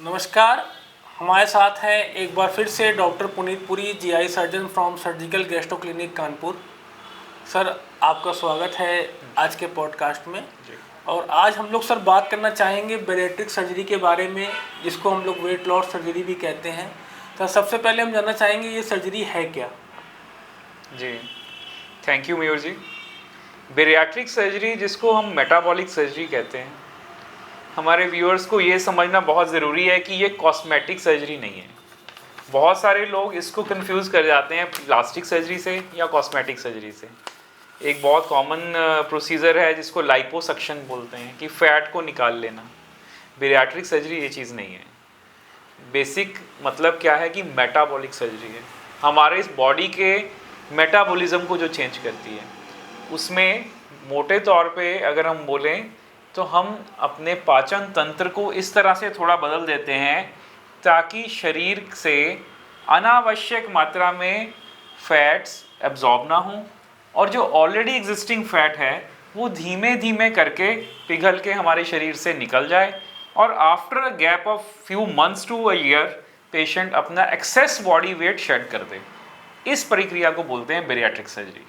नमस्कार। हमारे साथ हैं एक बार फिर से doctor Puneet Puri, GI surgeon from surgical gastro clinic Kanpur. Sir, आपका स्वागत है आज के पॉडकास्ट में। और आज हम लोग सर बात करना चाहेंगे बेरिएट्रिक सर्जरी के बारे में, जिसको हम लोग वेट लॉस सर्जरी भी कहते हैं। तो सबसे पहले हम जानना चाहेंगे ये सर्जरी है क्या? जी, thank you Mayur ji. Bariatric surgery, जिसको हम मेटाबॉलिक सर्जरी कहते हैं, हमारे व्यूअर्स को ये समझना बहुत ज़रूरी है कि ये कॉस्मेटिक सर्जरी नहीं है। बहुत सारे लोग इसको कंफ्यूज कर जाते हैं प्लास्टिक सर्जरी से या कॉस्मेटिक सर्जरी से। एक बहुत कॉमन प्रोसीजर है जिसको लाइपोसक्शन बोलते हैं, कि फ़ैट को निकाल लेना। बेरियाट्रिक सर्जरी ये चीज़ नहीं है। बेसिक मतलब क्या है कि मेटाबॉलिक सर्जरी है, हमारे इस बॉडी के मेटाबॉलिज्म को जो चेंज करती है। उसमें मोटे तौर पे अगर हम बोलें तो हम अपने पाचन तंत्र को इस तरह से थोड़ा बदल देते हैं ताकि शरीर से अनावश्यक मात्रा में फैट्स एब्जॉर्ब ना हों, और जो ऑलरेडी एग्जिस्टिंग फैट है वो धीमे धीमे करके पिघल के हमारे शरीर से निकल जाए, और after a gap of few months to a year patient अपना एक्सेस बॉडी वेट शेड कर दे। इस प्रक्रिया को बोलते हैं बेरियाट्रिक सर्जरी।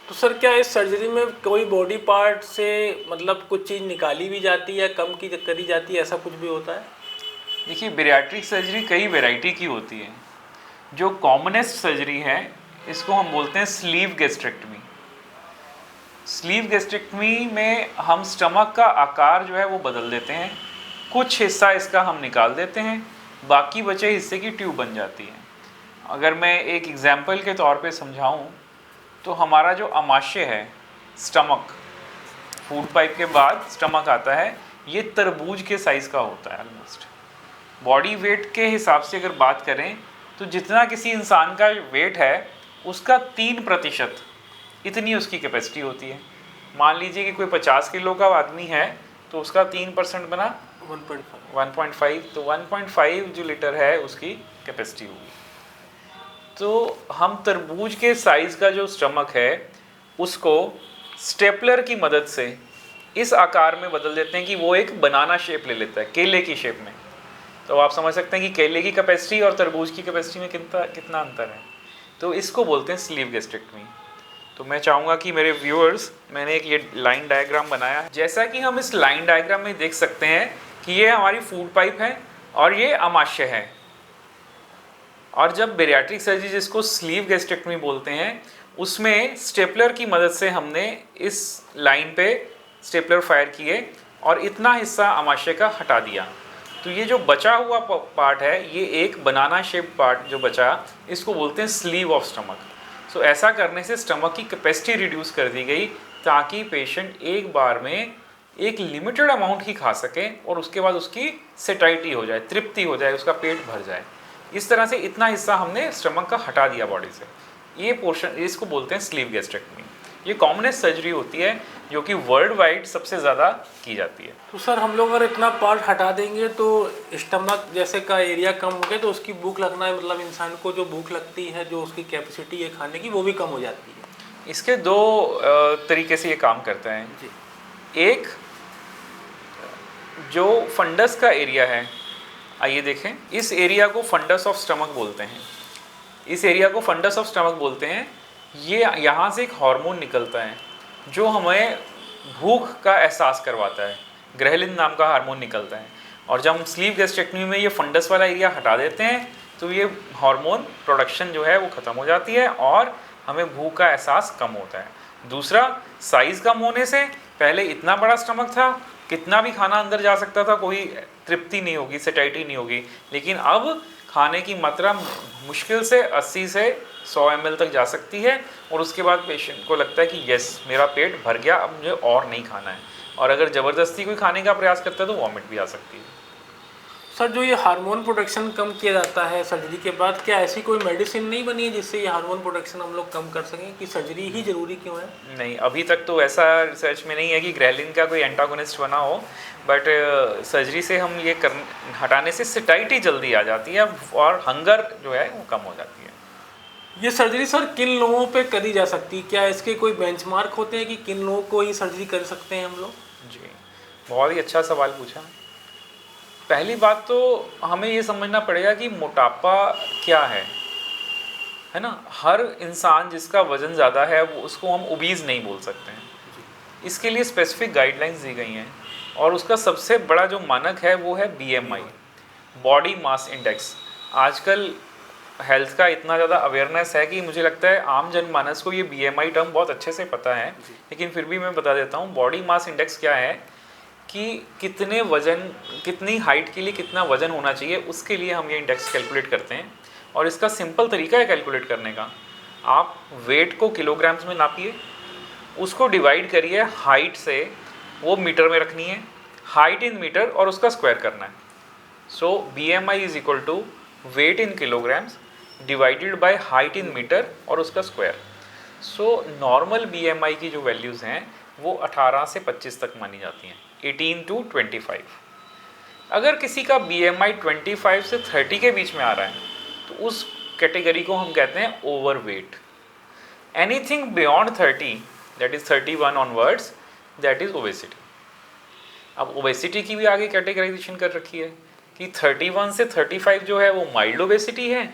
तो सर, क्या इस सर्जरी में कोई बॉडी पार्ट से मतलब कुछ चीज़ निकाली भी जाती है, कम की करी जाती है, ऐसा कुछ भी होता है? देखिए, बेरियाट्रिक सर्जरी कई वैरायटी की होती है। जो कॉमनेस्ट सर्जरी है इसको हम बोलते हैं स्लीव गैस्ट्रेक्टमी। स्लीव गैस्ट्रेक्टमी में हम स्टमक का आकार जो है वो बदल देते हैं, कुछ हिस्सा इसका हम निकाल देते हैं, बाकी बचे हिस्से की ट्यूब बन जाती है। अगर मैं एक एग्जाम्पल के तौर पे समझाऊं तो हमारा जो आमाशय है, स्टमक, फूड पाइप के बाद स्टमक आता है, ये तरबूज के साइज़ का होता है ऑलमोस्ट। बॉडी वेट के हिसाब से अगर बात करें तो जितना किसी इंसान का वेट है उसका 3% इतनी उसकी कैपेसिटी होती है। मान लीजिए कि कोई 50 किलो का आदमी है तो उसका 3% बना 1.5, तो 1.5 जो लीटर है उसकी कैपेसिटी होगी। तो हम तरबूज के साइज़ का जो स्टमक है उसको स्टेपलर की मदद से इस आकार में बदल देते हैं कि वो एक बनाना शेप ले लेता है, केले की शेप में। तो आप समझ सकते हैं कि केले की कैपेसिटी और तरबूज की कैपेसिटी में कितना अंतर है। तो इसको बोलते हैं स्लीव गैस्ट्रेक्टमी। तो मैं चाहूँगा कि मेरे व्यूअर्स, मैंने एक ये लाइन डायग्राम बनाया है। जैसा कि हम इस लाइन डायग्राम में देख सकते हैं कि ये हमारी फूड पाइप है और ये आमाशय है। और जब बेरियाट्रिक सर्जरी, जिसको स्लीव गैस्ट्रेक्टमी बोलते हैं, उसमें स्टेपलर की मदद से हमने इस लाइन पे स्टेपलर फायर किए और इतना हिस्सा आमाशय का हटा दिया। तो ये जो बचा हुआ पार्ट है, ये एक बनाना शेप पार्ट जो बचा, इसको बोलते हैं स्लीव ऑफ स्टमक। सो ऐसा करने से स्टमक की कैपेसिटी रिड्यूस कर दी गई ताकि पेशेंट एक बार में एक लिमिटेड अमाउंट ही खा सके और उसके बाद उसकी सेटाइटी हो जाए, तृप्ति हो जाए, उसका पेट भर जाए। इस तरह से इतना हिस्सा हमने स्टमक का हटा दिया बॉडी से। ये पोर्शन, इसको बोलते हैं स्लीव गैस्ट्रेक्टमी। ये कॉमनेस्ट सर्जरी होती है जो कि वर्ल्ड वाइड सबसे ज़्यादा की जाती है। तो सर, हम लोग अगर इतना पार्ट हटा देंगे तो स्टमक जैसे का एरिया कम हो गया तो उसकी भूख लगना है, मतलब इंसान को जो भूख लगती है, जो उसकी कैपेसिटी है खाने की, वो भी कम हो जाती है। इसके दो तरीके से ये काम करता है जी। एक, जो फंडस का एरिया है, आइए देखें, इस एरिया को फंडस ऑफ स्टमक बोलते हैं। इस एरिया को फंडस ऑफ स्टमक बोलते हैं। ये यहाँ से एक हार्मोन निकलता है जो हमें भूख का एहसास करवाता है, ग्रेलिन नाम का हार्मोन निकलता है। और जब हम स्लीव गैस्ट्रेक्टमी में ये फंडस वाला एरिया हटा देते हैं तो ये हार्मोन प्रोडक्शन जो है वो ख़त्म हो जाती है और हमें भूख का एहसास कम होता है। दूसरा, साइज़ कम होने से, पहले इतना बड़ा स्टमक था, कितना भी खाना अंदर जा सकता था, कोई तृप्ति नहीं होगी, सेटाइटी नहीं होगी, लेकिन अब खाने की मात्रा मुश्किल से 80 से 100 ml तक जा सकती है और उसके बाद पेशेंट को लगता है कि यस, मेरा पेट भर गया, अब मुझे और नहीं खाना है। और अगर ज़बरदस्ती कोई खाने का प्रयास करता है तो वॉमिट भी आ सकती है। सर, जो ये हार्मोन प्रोडक्शन कम किया जाता है सर्जरी के बाद, क्या ऐसी कोई मेडिसिन नहीं बनी है जिससे ये हार्मोन प्रोडक्शन हम लोग कम कर सकें, कि सर्जरी ही ज़रूरी क्यों है? नहीं, अभी तक तो ऐसा रिसर्च में नहीं है कि ग्रेलिन का कोई एंटागोनिस्ट बना हो, बट सर्जरी से हम ये हटाने से सेटाइटी जल्दी आ जाती है और हंगर जो है वो कम हो जाती है। ये सर्जरी सर किन लोगों पे करी जा सकती है? क्या इसके कोई बेंचमार्क होते हैं कि किन लोगों को ही सर्जरी कर सकते हैं हम लोग? जी, बहुत ही अच्छा सवाल पूछा। पहली बात तो हमें ये समझना पड़ेगा कि मोटापा क्या है ना। हर इंसान जिसका वज़न ज़्यादा है वो उसको हम ओबीज़ नहीं बोल सकते हैं। इसके लिए स्पेसिफिक गाइडलाइंस दी गई हैं और उसका सबसे बड़ा जो मानक है वो है बीएमआई, बॉडी मास इंडेक्स। आजकल हेल्थ का इतना ज़्यादा अवेयरनेस है कि मुझे लगता है आम जनमानस को ये बीएमआई टर्म बहुत अच्छे से पता है, लेकिन फिर भी मैं बता देता हूँ। बॉडी मास इंडेक्स क्या है कि कितने वज़न, कितनी हाइट के लिए कितना वज़न होना चाहिए, उसके लिए हम ये इंडेक्स कैलकुलेट करते हैं। और इसका सिंपल तरीका है कैलकुलेट करने का। आप वेट को किलोग्राम्स में नापिए, उसको डिवाइड करिए हाइट से, वो मीटर में रखनी है, हाइट इन मीटर, और उसका स्क्वायर करना है। सो BMI is equal to wait in kilograms divided by height in metre और उसका स्क्वायर। सो नॉर्मल BMI की जो वैल्यूज़ हैं वो 18 से 25 तक मानी जाती हैं, 18 to 25। अगर किसी का BMI 25 से 30 के बीच में आ रहा है तो उस कैटेगरी को हम कहते हैं overweight. Anything beyond 30, that is 31 onwards, that is obesity. अब ओबेसिटी की भी आगे कैटेगराइजेशन कर रखी है कि 31 से 35 जो है वो माइल्ड ओबेसिटी है,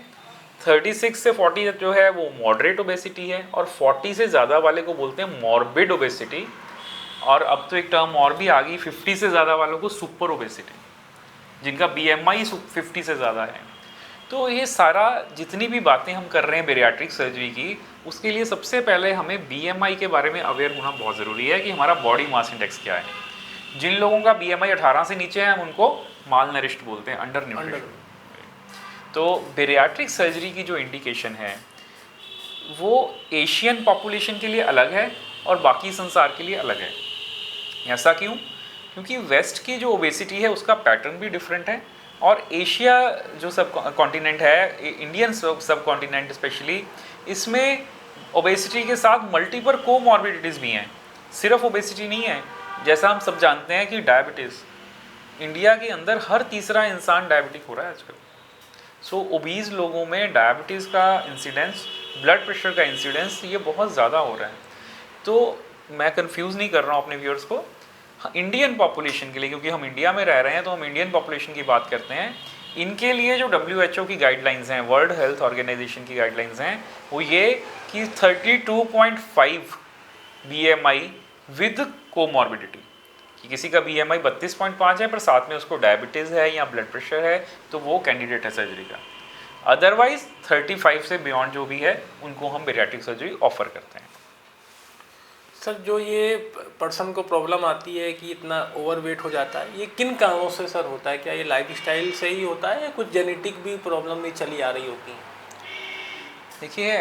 36 से 40 जो है वो मॉडरेट ओबेसिटी है, और 40 से ज़्यादा वाले को बोलते हैं मॉर्बिड ओबेसिटी। और अब तो एक टर्म और भी आ गई, 50 से ज़्यादा वालों को सुपर ओबेसिटी, जिनका BMI 50 से ज़्यादा है। तो ये सारा जितनी भी बातें हम कर रहे हैं बेरियाट्रिक सर्जरी की, उसके लिए सबसे पहले हमें BMI के बारे में अवेयर होना बहुत ज़रूरी है कि हमारा बॉडी मास इंडेक्स क्या है। जिन लोगों का BMI 18 से नीचे है हम उनको माल नरिश्ड बोलते हैं, अंडर न्यूट्रिशन। तो बेरियाट्रिक सर्जरी की जो इंडिकेशन है वो एशियन पॉपुलेशन के लिए अलग है और बाकी संसार के लिए अलग है। ऐसा क्यों? क्योंकि वेस्ट की जो ओबेसिटी है उसका पैटर्न भी डिफरेंट है, और एशिया जो सब कॉन्टिनेंट है, इंडियन सब कॉन्टिनेंट स्पेशली, इसमें ओबेसिटी के साथ मल्टीपल कोमॉर्बिडिटीज़ भी हैं, सिर्फ ओबेसिटी नहीं है। जैसा हम सब जानते हैं कि डायबिटीज़, इंडिया के अंदर हर तीसरा इंसान डायबिटिक हो रहा है आजकल। सो ओबीज़ लोगों में डायबिटीज़ का इंसिडेंस, ब्लड प्रेशर का इंसिडेंस ये बहुत ज़्यादा हो रहा है। तो मैं कंफ्यूज नहीं कर रहा हूँ अपने व्यूअर्स को। इंडियन पॉपुलेशन के लिए, क्योंकि हम इंडिया में रह रहे हैं तो हम इंडियन पॉपुलेशन की बात करते हैं, इनके लिए जो WHO की गाइडलाइंस हैं, वर्ल्ड हेल्थ ऑर्गेनाइजेशन की गाइडलाइंस हैं, वो ये कि 32.5 BMI विद कोमॉर्बिडिटी, कि किसी का BMI 32.5 है पर साथ में उसको डायबिटीज़ है या ब्लड प्रेशर है तो वो कैंडिडेट है सर्जरी का। अदरवाइज 35 से बियॉन्ड जो भी है उनको हम बेरियाट्रिक सर्जरी ऑफर करते हैं। सर, जो ये पर्सन को प्रॉब्लम आती है कि इतना ओवरवेट हो जाता है, ये किन कारणों से सर होता है? क्या ये लाइफस्टाइल से ही होता है या कुछ जेनेटिक भी प्रॉब्लम भी चली आ रही होती है? देखिए,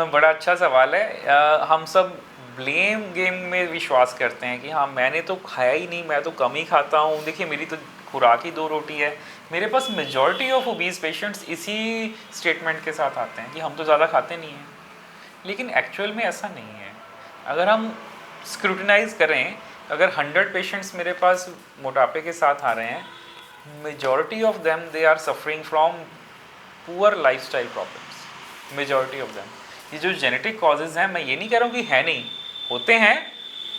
बड़ा अच्छा सवाल है। हम सब ब्लेम गेम में विश्वास करते हैं कि हाँ मैंने तो खाया ही नहीं, मैं तो कम ही खाता हूँ, देखिए मेरी तो खुराक ही 2 रोटी है। मेरे पास मेजॉरिटी ऑफ ओबीज पेशेंट्स इसी स्टेटमेंट के साथ आते हैं कि हम तो ज़्यादा खाते नहीं हैं, लेकिन एक्चुअल में ऐसा नहीं है। अगर हम स्क्रूटिनाइज करें, अगर 100 पेशेंट्स मेरे पास मोटापे के साथ आ रहे हैं, majority of them they are suffering from poor lifestyle problems, majority of them. ये जो जेनेटिक कॉजेज़ हैं, मैं ये नहीं कह रहा हूँ कि है नहीं, होते हैं,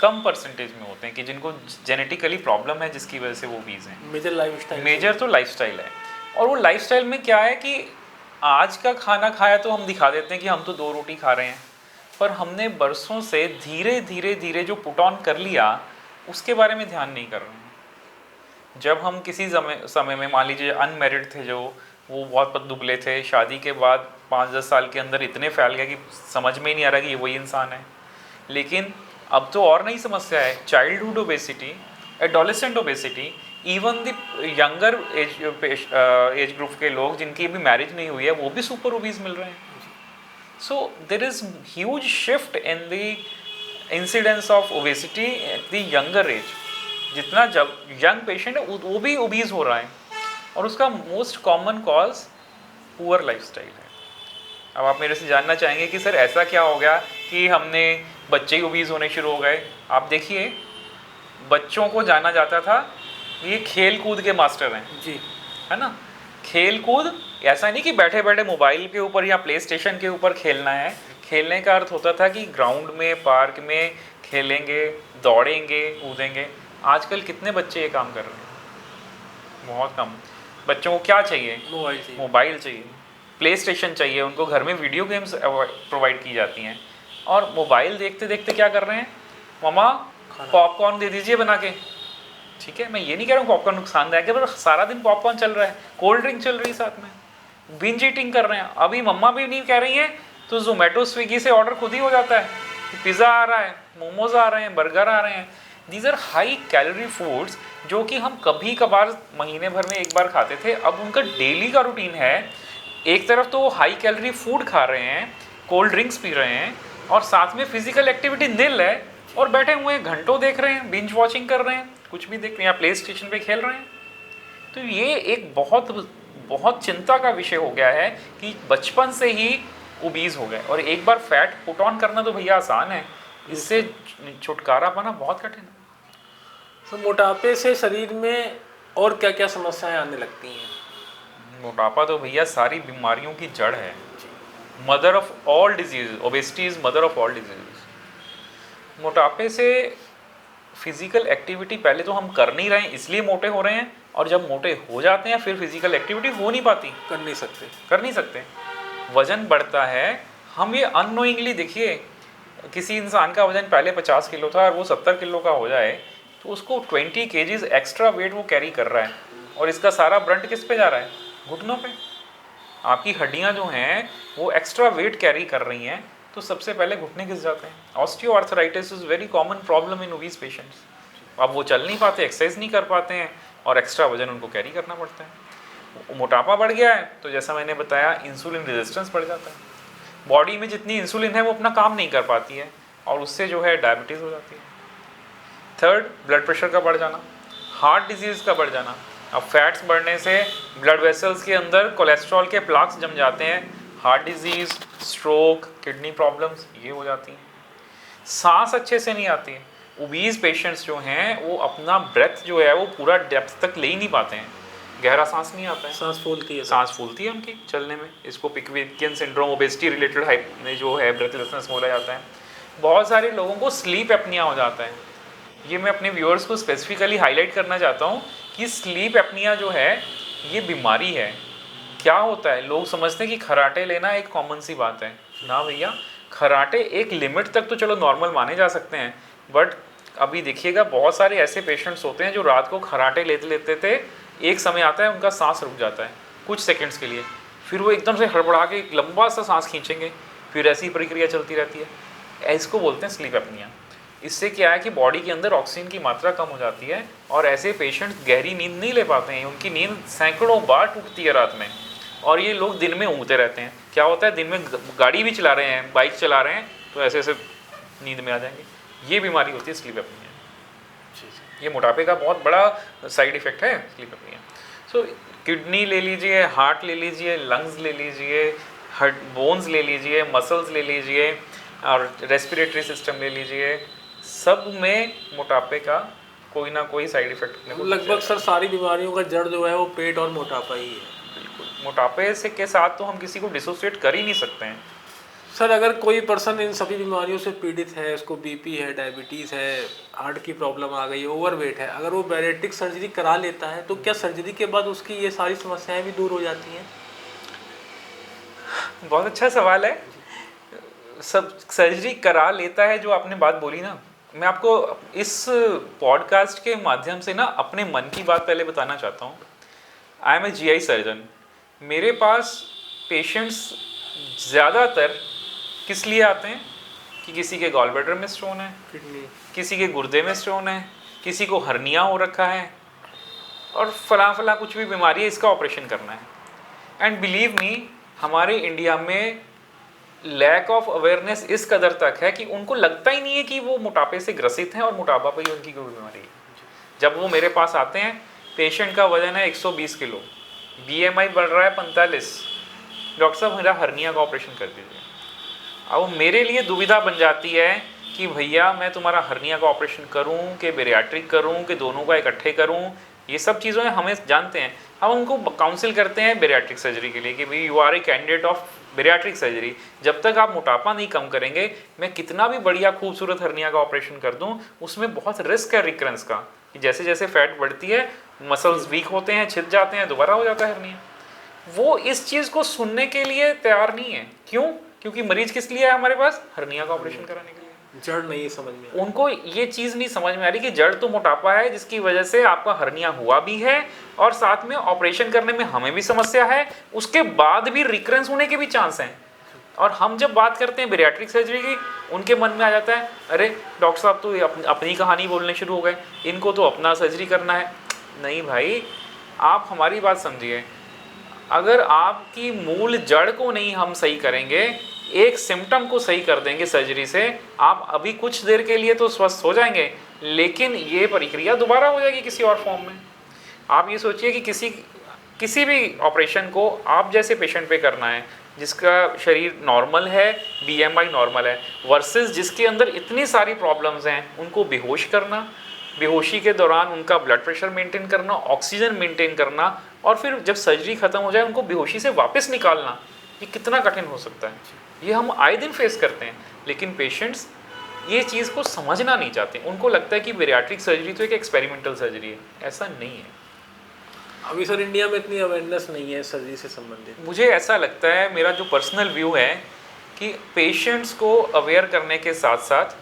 कम परसेंटेज में होते हैं कि जिनको जेनेटिकली प्रॉब्लम है जिसकी वजह से वो ओबीज हैं। मेजर लाइफस्टाइल, मेजर तो लाइफस्टाइल है। और वो लाइफस्टाइल में क्या है कि आज का खाना खाया तो हम दिखा देते हैं कि हम तो 2 रोटी खा रहे हैं, पर हमने बरसों से धीरे धीरे धीरे जो पुट ऑन कर लिया उसके बारे में ध्यान नहीं कर रहे हैं। जब हम किसी समय में, मान लीजिए अनमैरिड थे जो, वो बहुत दुबले थे, शादी के बाद 5-10 साल के अंदर इतने फैल गए कि समझ में ही नहीं आ रहा कि ये वही इंसान है। लेकिन अब तो और नई समस्या है, childhood obesity, adolescent obesity, even the younger age group के लोग जिनकी अभी मैरिज नहीं हुई है वो भी सुपर ओबीज मिल रहे हैं। So there is huge shift in the incidence of obesity at the younger age. जितना जब यंग पेशेंट है वो भी ओबीज हो रहा है, और उसका most common cause poor lifestyle है। अब आप मेरे से जानना चाहेंगे कि सर ऐसा क्या हो गया कि हमने बच्चे ही ओबीज होने शुरू हो गए। आप देखिए, बच्चों को जाना जाता था ये खेल कूद के मास्टर हैं जी, है ना। खेल कूद ऐसा नहीं कि बैठे बैठे मोबाइल के ऊपर या प्ले स्टेशन के ऊपर खेलना है। खेलने का अर्थ होता था कि ग्राउंड में, पार्क में खेलेंगे, दौड़ेंगे, कूदेंगे। आजकल कितने बच्चे ये काम कर रहे हैं? बहुत कम। बच्चों को क्या चाहिए? मोबाइल चाहिए। मोबाइल चाहिए, प्ले स्टेशन चाहिए, उनको घर में वीडियो गेम्स प्रोवाइड की जाती हैं, और मोबाइल देखते देखते क्या कर रहे हैं, मम्मा पॉपकॉर्न दे दीजिए बना के। ठीक है, मैं ये नहीं कह रहा हूँ पॉपकॉर्न नुकसानदायक है, पर सारा दिन पॉपकॉर्न चल रहा है, कोल्ड ड्रिंक चल रही है साथ में, बिंज ईटिंग कर रहे हैं। अभी मम्मा भी नहीं कह रही हैं तो जोमेटो स्विगी से ऑर्डर खुद ही हो जाता है, पिज़्ज़ा आ रहा है, मोमोज आ रहे हैं, बर्गर आ रहे हैं। These are high calorie foods जो कि हम कभी कभार महीने भर में एक बार खाते थे, अब उनका डेली का रूटीन है। एक तरफ तो वो हाई कैलोरी फूड खा रहे हैं, कोल्ड ड्रिंक्स पी रहे हैं, और साथ में फिजिकल एक्टिविटी निल है, और बैठे हुए हैं घंटों देख रहे हैं, बिंज वॉचिंग कर रहे हैं, कुछ भी देख रहे हैं या प्ले स्टेशन पे खेल रहे हैं। तो ये एक बहुत बहुत चिंता का विषय हो गया है कि बचपन से ही ओबीज हो गए, और एक बार फैट पुट ऑन करना तो भैया आसान है, इससे छुटकारा पाना बहुत कठिन है। तो मोटापे से शरीर में और क्या क्या समस्याएं आने लगती हैं? मोटापा तो भैया सारी बीमारियों की जड़ है, mother of all disease, obesity is mother of all disease. मोटापे से फिजिकल एक्टिविटी पहले तो हम कर नहीं रहे हैं इसलिए मोटे हो रहे हैं, और जब मोटे हो जाते हैं फिर फिजिकल एक्टिविटी हो नहीं पाती, कर नहीं सकते। वजन बढ़ता है। हम ये अननोइंगली देखिए, किसी इंसान का वजन पहले 50 किलो था और वो 70 किलो का हो जाए तो उसको 20 केजीज एक्स्ट्रा वेट वो कैरी कर रहा है, और इसका सारा ब्रंट किस पे जा रहा है? घुटनों पे। आपकी हड्डियां जो हैं वो एक्स्ट्रा वेट कैरी कर रही हैं, तो सबसे पहले घुटने घिस जाते हैं। Osteoarthritis is very common problem in obese patients. अब वो चल नहीं पाते, एक्सरसाइज नहीं कर पाते हैं, और एक्स्ट्रा वजन उनको कैरी करना पड़ता है। मोटापा बढ़ गया है तो जैसा मैंने बताया इंसुलिन रेजिस्टेंस बढ़ जाता है, बॉडी में जितनी इंसुलिन है वो अपना काम नहीं कर पाती है, और उससे जो है डायबिटीज़ हो जाती है। थर्ड, ब्लड प्रेशर का बढ़ जाना, हार्ट डिजीज़ का बढ़ जाना। अब फैट्स बढ़ने से ब्लड वेसल्स के अंदर कोलेस्ट्रॉल के प्लाक्स जम जाते हैं, heart disease, stroke, kidney problems ये हो जाती हैं। सांस अच्छे से नहीं आती है, ओबीज पेशेंट्स जो हैं वो अपना ब्रेथ जो है वो पूरा डेप्थ तक ले ही नहीं पाते हैं, गहरा सांस नहीं आता है, सांस फूलती है उनकी चलने में। इसको पिकविकियन सिंड्रोम, ओबेसिटी रिलेटेड हाइप में जो है ब्रेथलेसनेस बोला जाता है। बहुत सारे लोगों को स्लीप एपनिया हो जाता है। ये मैं अपने व्यूअर्स को स्पेसिफिकली हाईलाइट करना चाहता हूँ कि स्लीप एपनिया जो है ये बीमारी है। क्या होता है, लोग समझते हैं कि खराटे लेना एक कॉमन सी बात है ना भैया, खराटे एक लिमिट तक तो चलो नॉर्मल माने जा सकते हैं, बट अभी देखिएगा बहुत सारे ऐसे पेशेंट्स होते हैं जो रात को खराटे लेते लेते थे, एक समय आता है उनका सांस रुक जाता है कुछ सेकंड्स के लिए, फिर वो एकदम से हड़बड़ा के एक लंबा सा सांस खींचेंगे, फिर ऐसी प्रक्रिया चलती रहती है। इसको बोलते हैं स्लीप एपनिया। इससे क्या है कि बॉडी के अंदर ऑक्सीजन की मात्रा कम हो जाती है, और ऐसे पेशेंट्स गहरी नींद नहीं ले पाते हैं, उनकी नींद सैकड़ों बार टूटती है रात में, और ये लोग दिन में ऊँगते रहते हैं। क्या होता है, दिन में गाड़ी भी चला रहे हैं, बाइक चला रहे हैं, तो ऐसे ऐसे नींद में आ जाएंगे। ये बीमारी होती है स्लीप एपनिया। ये मोटापे का बहुत बड़ा साइड इफेक्ट है स्लीप एपनिया। सो किडनी ले लीजिए, हार्ट ले लीजिए, लंग्स ले लीजिए, हर्ट बोन्स ले लीजिए, मसल्स ले लीजिए, और रेस्पिरेटरी सिस्टम ले लीजिए, सब में मोटापे का कोई ना कोई साइड इफेक्ट। लगभग सर सारी बीमारियों का जड़ जो है वो पेट और मोटापा ही है। बिल्कुल, मोटापे से के साथ तो हम किसी को डिसोसिएट कर ही नहीं सकते हैं। सर अगर कोई पर्सन इन सभी बीमारियों से पीड़ित है, उसको बीपी है, डायबिटीज़ है, हार्ट की प्रॉब्लम आ गई, ओवरवेट है, अगर वो बैरेटिक सर्जरी करा लेता है तो क्या सर्जरी के बाद उसकी ये सारी समस्याएं भी दूर हो जाती हैं? बहुत अच्छा सवाल है। सब सर्जरी करा लेता है, जो आपने बात बोली ना, मैं आपको इस पॉडकास्ट के माध्यम से ना अपने मन की बात पहले बताना चाहता हूँ। I am a GI surgeon. मेरे पास पेशेंट्स ज़्यादातर किस लिए आते हैं कि किसी के गॉल ब्लैडर में स्टोन है, किसी के गुर्दे में स्टोन है, किसी को हर्निया हो रखा है, और फला कुछ भी बीमारी है, इसका ऑपरेशन करना है। एंड बिलीव मी, हमारे इंडिया में लैक ऑफ अवेयरनेस इस कदर तक है कि उनको लगता ही नहीं है कि वो मोटापे से ग्रसित हैं और मोटापा पर ही उनकी कोई बीमारी है। जब वो मेरे पास आते हैं, पेशेंट का वजन है 120 किलो, BMI बढ़ रहा है 45, डॉक्टर साहब मेरा हर्निया का ऑपरेशन कर दीजिए। अब मेरे लिए दुविधा बन जाती है कि भैया मैं तुम्हारा हर्निया का ऑपरेशन करूं कि बेरियाट्रिक करूं कि दोनों का इकट्ठे करूं। ये सब चीज़ों में हमें जानते हैं, हम उनको काउंसिल करते हैं बेरियाट्रिक सर्जरी के लिए कि भाई you are a candidate of bariatric surgery. जब तक आप मोटापा नहीं कम करेंगे, मैं कितना भी बढ़िया खूबसूरत हर्निया का ऑपरेशन कर दूं, उसमें बहुत रिस्क है रिकरेंस का। कि जैसे जैसे फैट बढ़ती है मसल्स वीक होते हैं, छिद जाते हैं, दोबारा हो जाता है हर्निया। वो इस चीज़ को सुनने के लिए तैयार नहीं है। क्यों? क्योंकि मरीज किस लिए है हमारे पास? हर्निया का ऑपरेशन कराने के लिए। जड़ नहीं समझ में उनको ये चीज़ नहीं समझ में आ रही कि जड़ तो मोटापा है जिसकी वजह से आपका हर्निया हुआ भी है और साथ में ऑपरेशन करने में हमें भी समस्या है, उसके बाद भी रिकरेंस होने के भी चांस हैं। और हम जब बात करते हैं बेरियाट्रिक सर्जरी की, उनके मन में आ जाता है अरे डॉक्टर साहब तो अपनी कहानी बोलने शुरू हो गए, इनको तो अपना सर्जरी करना है। नहीं भाई, आप हमारी बात समझिए। अगर आपकी मूल जड़ को नहीं हम सही करेंगे, एक सिम्टम को सही कर देंगे सर्जरी से, आप अभी कुछ देर के लिए तो स्वस्थ हो जाएंगे, लेकिन ये प्रक्रिया दोबारा हो जाएगी किसी और फॉर्म में। आप ये सोचिए कि किसी भी ऑपरेशन को आप जैसे पेशेंट पे करना है जिसका शरीर नॉर्मल है, बीएमआई नॉर्मल है, वर्सेस जिसके अंदर इतनी सारी प्रॉब्लम्स हैं, उनको बेहोश करना, बेहोशी के दौरान उनका ब्लड प्रेशर मेंटेन करना, ऑक्सीजन मेंटेन करना, और फिर जब सर्जरी खत्म हो जाए उनको बेहोशी से वापस निकालना, ये कितना कठिन हो सकता है। ये हम आए दिन फेस करते हैं, लेकिन पेशेंट्स ये चीज़ को समझना नहीं चाहते। उनको लगता है कि बेरियाट्रिक सर्जरी तो एक एक्सपेरिमेंटल सर्जरी है। ऐसा नहीं है। अभी सर इंडिया में इतनी अवेयरनेस नहीं है सर्जरी से संबंधित। मुझे ऐसा लगता है, मेरा जो पर्सनल व्यू है, कि पेशेंट्स को अवेयर करने के साथ साथ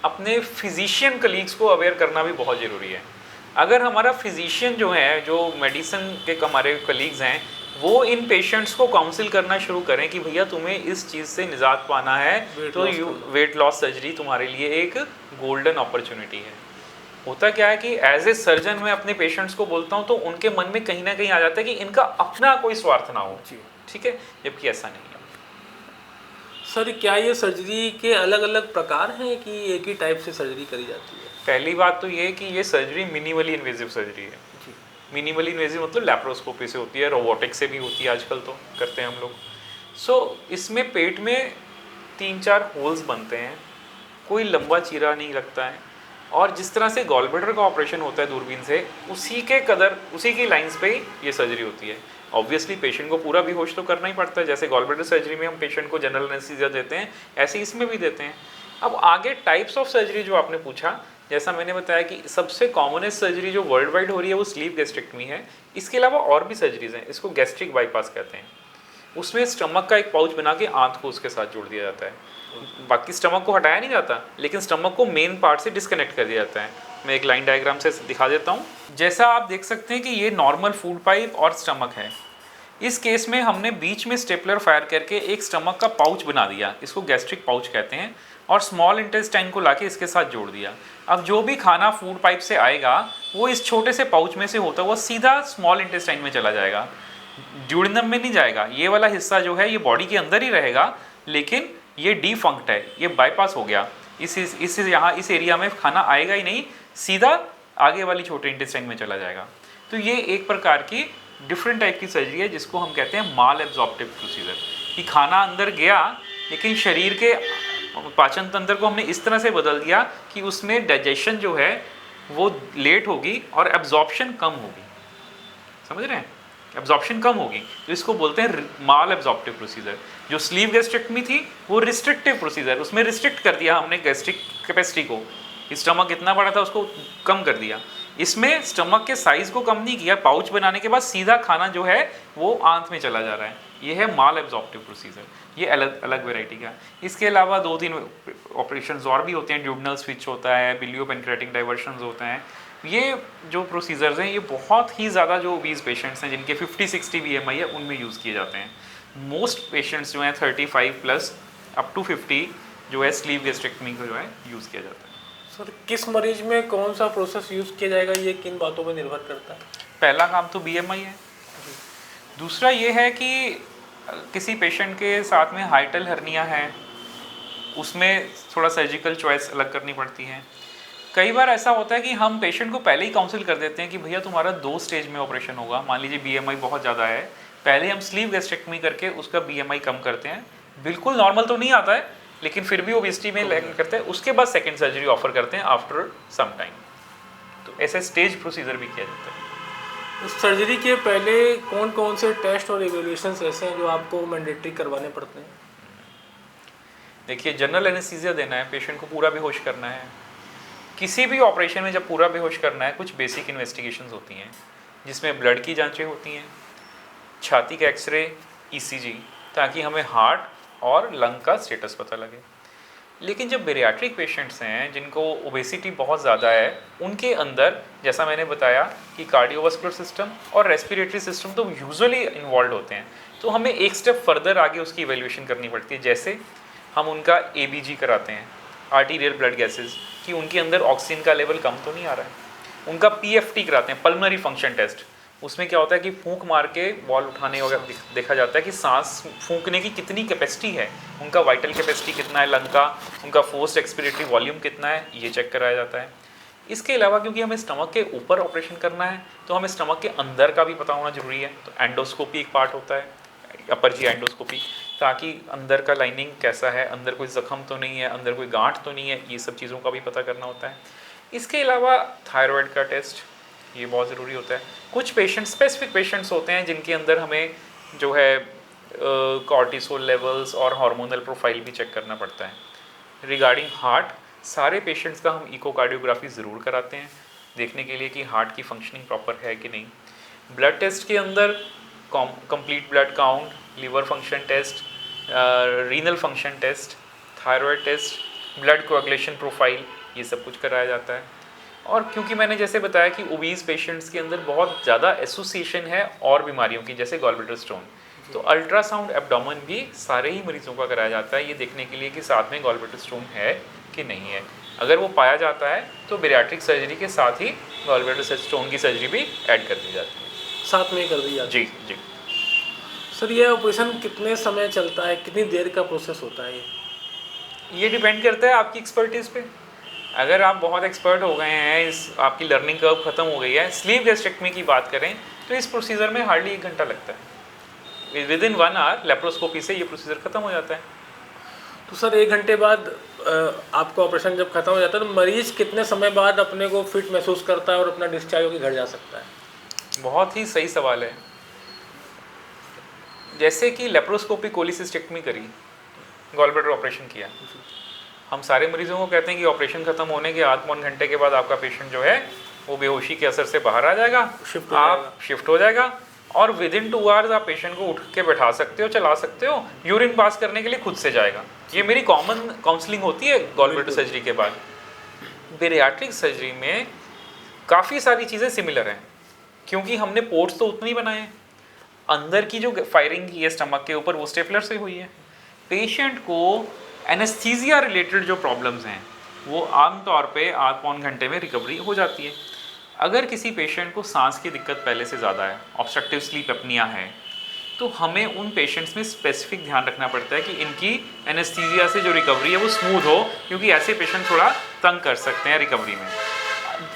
अपने फिजिशियन कलीग्स को अवेयर करना भी बहुत ज़रूरी है। अगर हमारा फिजिशियन जो है, जो मेडिसिन के हमारे कलीग्स हैं, वो इन पेशेंट्स को काउंसिल करना शुरू करें कि भैया तुम्हें इस चीज़ से निजात पाना है, तो वेट लॉस सर्जरी तुम्हारे लिए एक गोल्डन अपॉर्चुनिटी है। होता क्या है कि एज ए सर्जन मैं अपने पेशेंट्स को बोलता हूँ तो उनके मन में कहीं ना कहीं आ जाता है कि इनका अपना कोई स्वार्थ ना हो, ठीक है, जबकि ऐसा नहीं है। सर क्या ये सर्जरी के अलग अलग प्रकार हैं कि एक ही टाइप से सर्जरी करी जाती है? पहली बात तो ये कि ये सर्जरी मिनिमली इन्वेजिव सर्जरी है। मिनिमली इन्वेजिव मतलब लैप्रोस्कोपी से होती है, रोबोटिक से भी होती है, आजकल तो करते हैं हम लोग। इसमें पेट में 3-4 होल्स बनते हैं, कोई लंबा चीरा नहीं लगता है, और जिस तरह से गॉल ब्लैडर का ऑपरेशन होता है दूरबीन से, उसी की लाइंस पे ये सर्जरी होती है। ऑब्वियसली पेशेंट को पूरा बेहोश तो करना ही पड़ता है, जैसे गॉल ब्लैडर सर्जरी में हम पेशेंट को जनरल एनेस्थीसिया देते हैं, ऐसे इसमें भी देते हैं। अब आगे टाइप्स ऑफ सर्जरी जो आपने पूछा, जैसा मैंने बताया कि सबसे कॉमनेस्ट सर्जरी जो वर्ल्ड वाइड हो रही है वो स्लीव गैस्ट्रेक्टमी है। इसके अलावा और भी सर्जरीज हैं, इसको गैस्ट्रिक बाईपास कहते हैं। उसमें स्टमक का एक पाउच बना के आंत को उसके साथ जोड़ दिया जाता है। बाकी स्टमक को हटाया नहीं जाता, लेकिन स्टमक को मेन पार्ट से डिस्कनेक्ट कर दिया जाता है। मैं एक लाइन डायग्राम से दिखा देता हूँ। जैसा आप देख सकते हैं कि ये नॉर्मल फूड पाइप और स्टमक है। इस केस में हमने बीच में स्टेपलर फायर करके एक स्टमक का पाउच बना दिया, इसको गैस्ट्रिक पाउच कहते हैं, और स्मॉल इंटेस्टाइन को लाके इसके साथ जोड़ दिया। अब जो भी खाना फूड पाइप से आएगा वो इस छोटे से पाउच में से होता हुआ सीधा स्मॉल इंटेस्टाइन में चला जाएगा, ड्यूडेनम में नहीं जाएगा। ये वाला हिस्सा जो है ये बॉडी के अंदर ही रहेगा, लेकिन ये डीफंक्ट है, ये बाईपास हो गया। इस एरिया में खाना आएगा ही नहीं, सीधा आगे वाली छोटे इंटेस्टाइन में चला जाएगा। तो ये एक प्रकार की डिफरेंट टाइप की सर्जरी है जिसको हम कहते हैं माल एब्जॉर्प्टिव प्रोसीजर, कि खाना अंदर गया लेकिन शरीर के पाचन तंत्र को हमने इस तरह से बदल दिया कि उसमें डाइजेशन जो है वो लेट होगी और एब्जॉर्प्शन कम होगी। समझ रहे हैं? एब्जॉर्प्शन कम होगी, तो इसको बोलते हैं माल एब्जॉर्प्टिव प्रोसीजर। जो स्लीव गैस्ट्रेक्टमी थी वो रिस्ट्रिक्टिव प्रोसीजर, उसमें रिस्ट्रिक्ट कर दिया हमने गैस्ट्रिक कैपेसिटी को, स्टमक इतना बड़ा था उसको कम कर दिया। इसमें स्टमक के साइज को कम नहीं किया, पाउच बनाने के बाद सीधा खाना जो है वो आंत में चला जा रहा है। ये है माल एब्जॉर्प्टिव प्रोसीजर, ये अलग अलग वेराइटी का। इसके अलावा 2-3 ऑपरेशंस और भी होते हैं, ड्यूडेनल स्विच होता है, बिलियो पेनक्रेटिक डाइवर्शंस होते हैं। ये जो प्रोसीजर्स हैं ये बहुत ही ज़्यादा जो ओबीज पेशेंट्स हैं जिनके 50-60 BMI है उनमें यूज़ किए जाते हैं। मोस्ट पेशेंट्स जो हैं 35+ अप टू 50 जो है स्लीव गैस्ट्रेक्टमी को जो है यूज़ किया जाता है। सर किस मरीज में कौन सा प्रोसेस यूज़ किया जाएगा, ये किन बातों पर निर्भर करता है? पहला काम तो BMI है। दूसरा ये है कि किसी पेशेंट के साथ में हाइटल हर्निया है, उसमें थोड़ा सर्जिकल चॉइस अलग करनी पड़ती है। कई बार ऐसा होता है कि हम पेशेंट को पहले ही काउंसिल कर देते हैं कि भैया तुम्हारा 2 स्टेज में ऑपरेशन होगा। मान लीजिए BMI बहुत ज़्यादा है, पहले हम स्लीव गैस्ट्रेक्टमी करके उसका BMI कम करते हैं, बिल्कुल नॉर्मल तो नहीं आता है लेकिन फिर भी ओबेसिटी में लैंड करते हैं, उसके बाद सेकेंड सर्जरी ऑफर करते हैं आफ्टर सम टाइम। तो ऐसे स्टेज प्रोसीजर भी किया जाता है। सर्जरी के पहले कौन कौन से टेस्ट और इवैल्यूएशंस ऐसे हैं जो आपको मैंडेटरी करवाने पड़ते हैं? देखिए, जनरल एनेस्थीसिया देना है, पेशेंट को पूरा बेहोश करना है, किसी भी ऑपरेशन में जब पूरा बेहोश करना है, कुछ बेसिक इन्वेस्टिगेशंस होती हैं जिसमें ब्लड की जांचें होती हैं, छाती का एक्सरे, ईसीजी, ताकि हमें हार्ट और लंग का स्टेटस पता लगे। लेकिन जब बेरियाट्रिक पेशेंट्स हैं जिनको ओबेसिटी बहुत ज़्यादा है, उनके अंदर जैसा मैंने बताया कि कार्डियोवास्कुलर सिस्टम और रेस्पिरेटरी सिस्टम तो यूजुअली इन्वॉल्व होते हैं, तो हमें एक स्टेप फर्दर आगे उसकी इवैल्यूएशन करनी पड़ती है। जैसे हम उनका एबीजी कराते हैं, आर्टीरियल ब्लड गैसेस, कि उनके अंदर ऑक्सीजन का लेवल कम तो नहीं आ रहा है। उनका पीएफटी कराते हैं, पल्मोनरी फंक्शन टेस्ट। उसमें क्या होता है कि फूंक मार के बॉल उठाने वगैरह देखा जाता है कि सांस फूंकने की कितनी कैपेसिटी है, उनका वाइटल कैपेसिटी कितना है लंग का, उनका फोर्स्ड एक्सपिरेटरी वॉल्यूम कितना है, ये चेक कराया जाता है। इसके अलावा क्योंकि हमें स्टमक के ऊपर ऑपरेशन करना है तो हमें स्टमक के अंदर का भी पता होना जरूरी है। तो एंडोस्कोपी एक पार्ट होता है, अपर जी एंडोस्कोपी, ताकि अंदर का लाइनिंग कैसा है, अंदर कोई जख्म तो नहीं है, अंदर कोई गांठ तो नहीं है, ये सब चीज़ों का भी पता करना होता है। इसके अलावा थायराइड का टेस्ट ये बहुत ज़रूरी होता है। कुछ पेशेंट, स्पेसिफिक पेशेंट्स होते हैं जिनके अंदर हमें जो है कॉर्टिसोल लेवल्स और हार्मोनल प्रोफाइल भी चेक करना पड़ता है। रिगार्डिंग हार्ट, सारे पेशेंट्स का हम इकोकार्डियोग्राफी ज़रूर कराते हैं देखने के लिए कि हार्ट की फंक्शनिंग प्रॉपर है कि नहीं। ब्लड टेस्ट के अंदर complete blood count, liver function test, renal function test, thyroid test, blood coagulation profile, ये सब कुछ कराया जाता है। और क्योंकि मैंने जैसे बताया कि ओबीज पेशेंट्स के अंदर बहुत ज़्यादा एसोसिएशन है और बीमारियों की, जैसे गॉलब्लैडर स्टोन, तो अल्ट्रासाउंड एब्डोमेन भी सारे ही मरीजों का कराया जाता है, ये देखने के लिए कि साथ में गॉलब्लैडर स्टोन है कि नहीं है। अगर वो पाया जाता है तो बेरियाट्रिक सर्जरी के साथ ही गॉलब्लैडर स्टोन की सर्जरी भी ऐड कर दी जाती है, साथ में कर दी जाती है। जी जी। सर ये ऑपरेशन कितने समय चलता है, कितनी देर का प्रोसेस होता है? ये डिपेंड करता है आपकी एक्सपर्टीज़ पे। अगर आप बहुत एक्सपर्ट हो गए हैं, इस आपकी लर्निंग कर्व ख़त्म हो गई है, स्लीव गैस्ट्रेक्टमी की बात करें तो इस प्रोसीजर में हार्डली 1 घंटा लगता है। विद इन 1 आवर लेप्रोस्कोपी से ये प्रोसीजर ख़त्म हो जाता है। तो सर 1 घंटे बाद आपका ऑपरेशन जब खत्म हो जाता है तो मरीज कितने समय बाद अपने को फिट महसूस करता है और अपना डिस्चार्ज होकर घर जा सकता है? बहुत ही सही सवाल है। जैसे कि लेप्रोस्कोपी कोलिसिस्टेक्टमी करी, गॉलब्लैडर ऑपरेशन किया, हम सारे मरीजों को कहते हैं कि ऑपरेशन खत्म होने के आध पौन घंटे के बाद आपका पेशेंट जो है वो बेहोशी के असर से बाहर आ जाएगा, आप शिफ्ट हो जाएगा और विद इन 2 आवर्स आप पेशेंट को उठ के बैठा सकते हो, चला सकते हो, यूरिन पास करने के लिए खुद से जाएगा। ये मेरी कॉमन काउंसलिंग होती है गॉलब्लैडर सर्जरी के बाद। बेरियाट्रिक सर्जरी में काफ़ी सारी चीज़ें सिमिलर हैं क्योंकि हमने पोर्ट्स तो उतनी बनाए हैं, अंदर की जो फायरिंग की है स्टमक के ऊपर वो स्टेपलर से हुई है। पेशेंट को एनेस्थीसिया रिलेटेड जो प्रॉब्लम्स हैं वो आमतौर पे आध पौन घंटे में रिकवरी हो जाती है। अगर किसी पेशेंट को सांस की दिक्कत पहले से ज़्यादा है, ऑब्स्ट्रक्टिव स्लीप एपनिया है, तो हमें उन पेशेंट्स में स्पेसिफिक ध्यान रखना पड़ता है कि इनकी एनेस्थीसिया से जो रिकवरी है वो स्मूथ हो, क्योंकि ऐसे पेशेंट थोड़ा तंग कर सकते हैं रिकवरी में।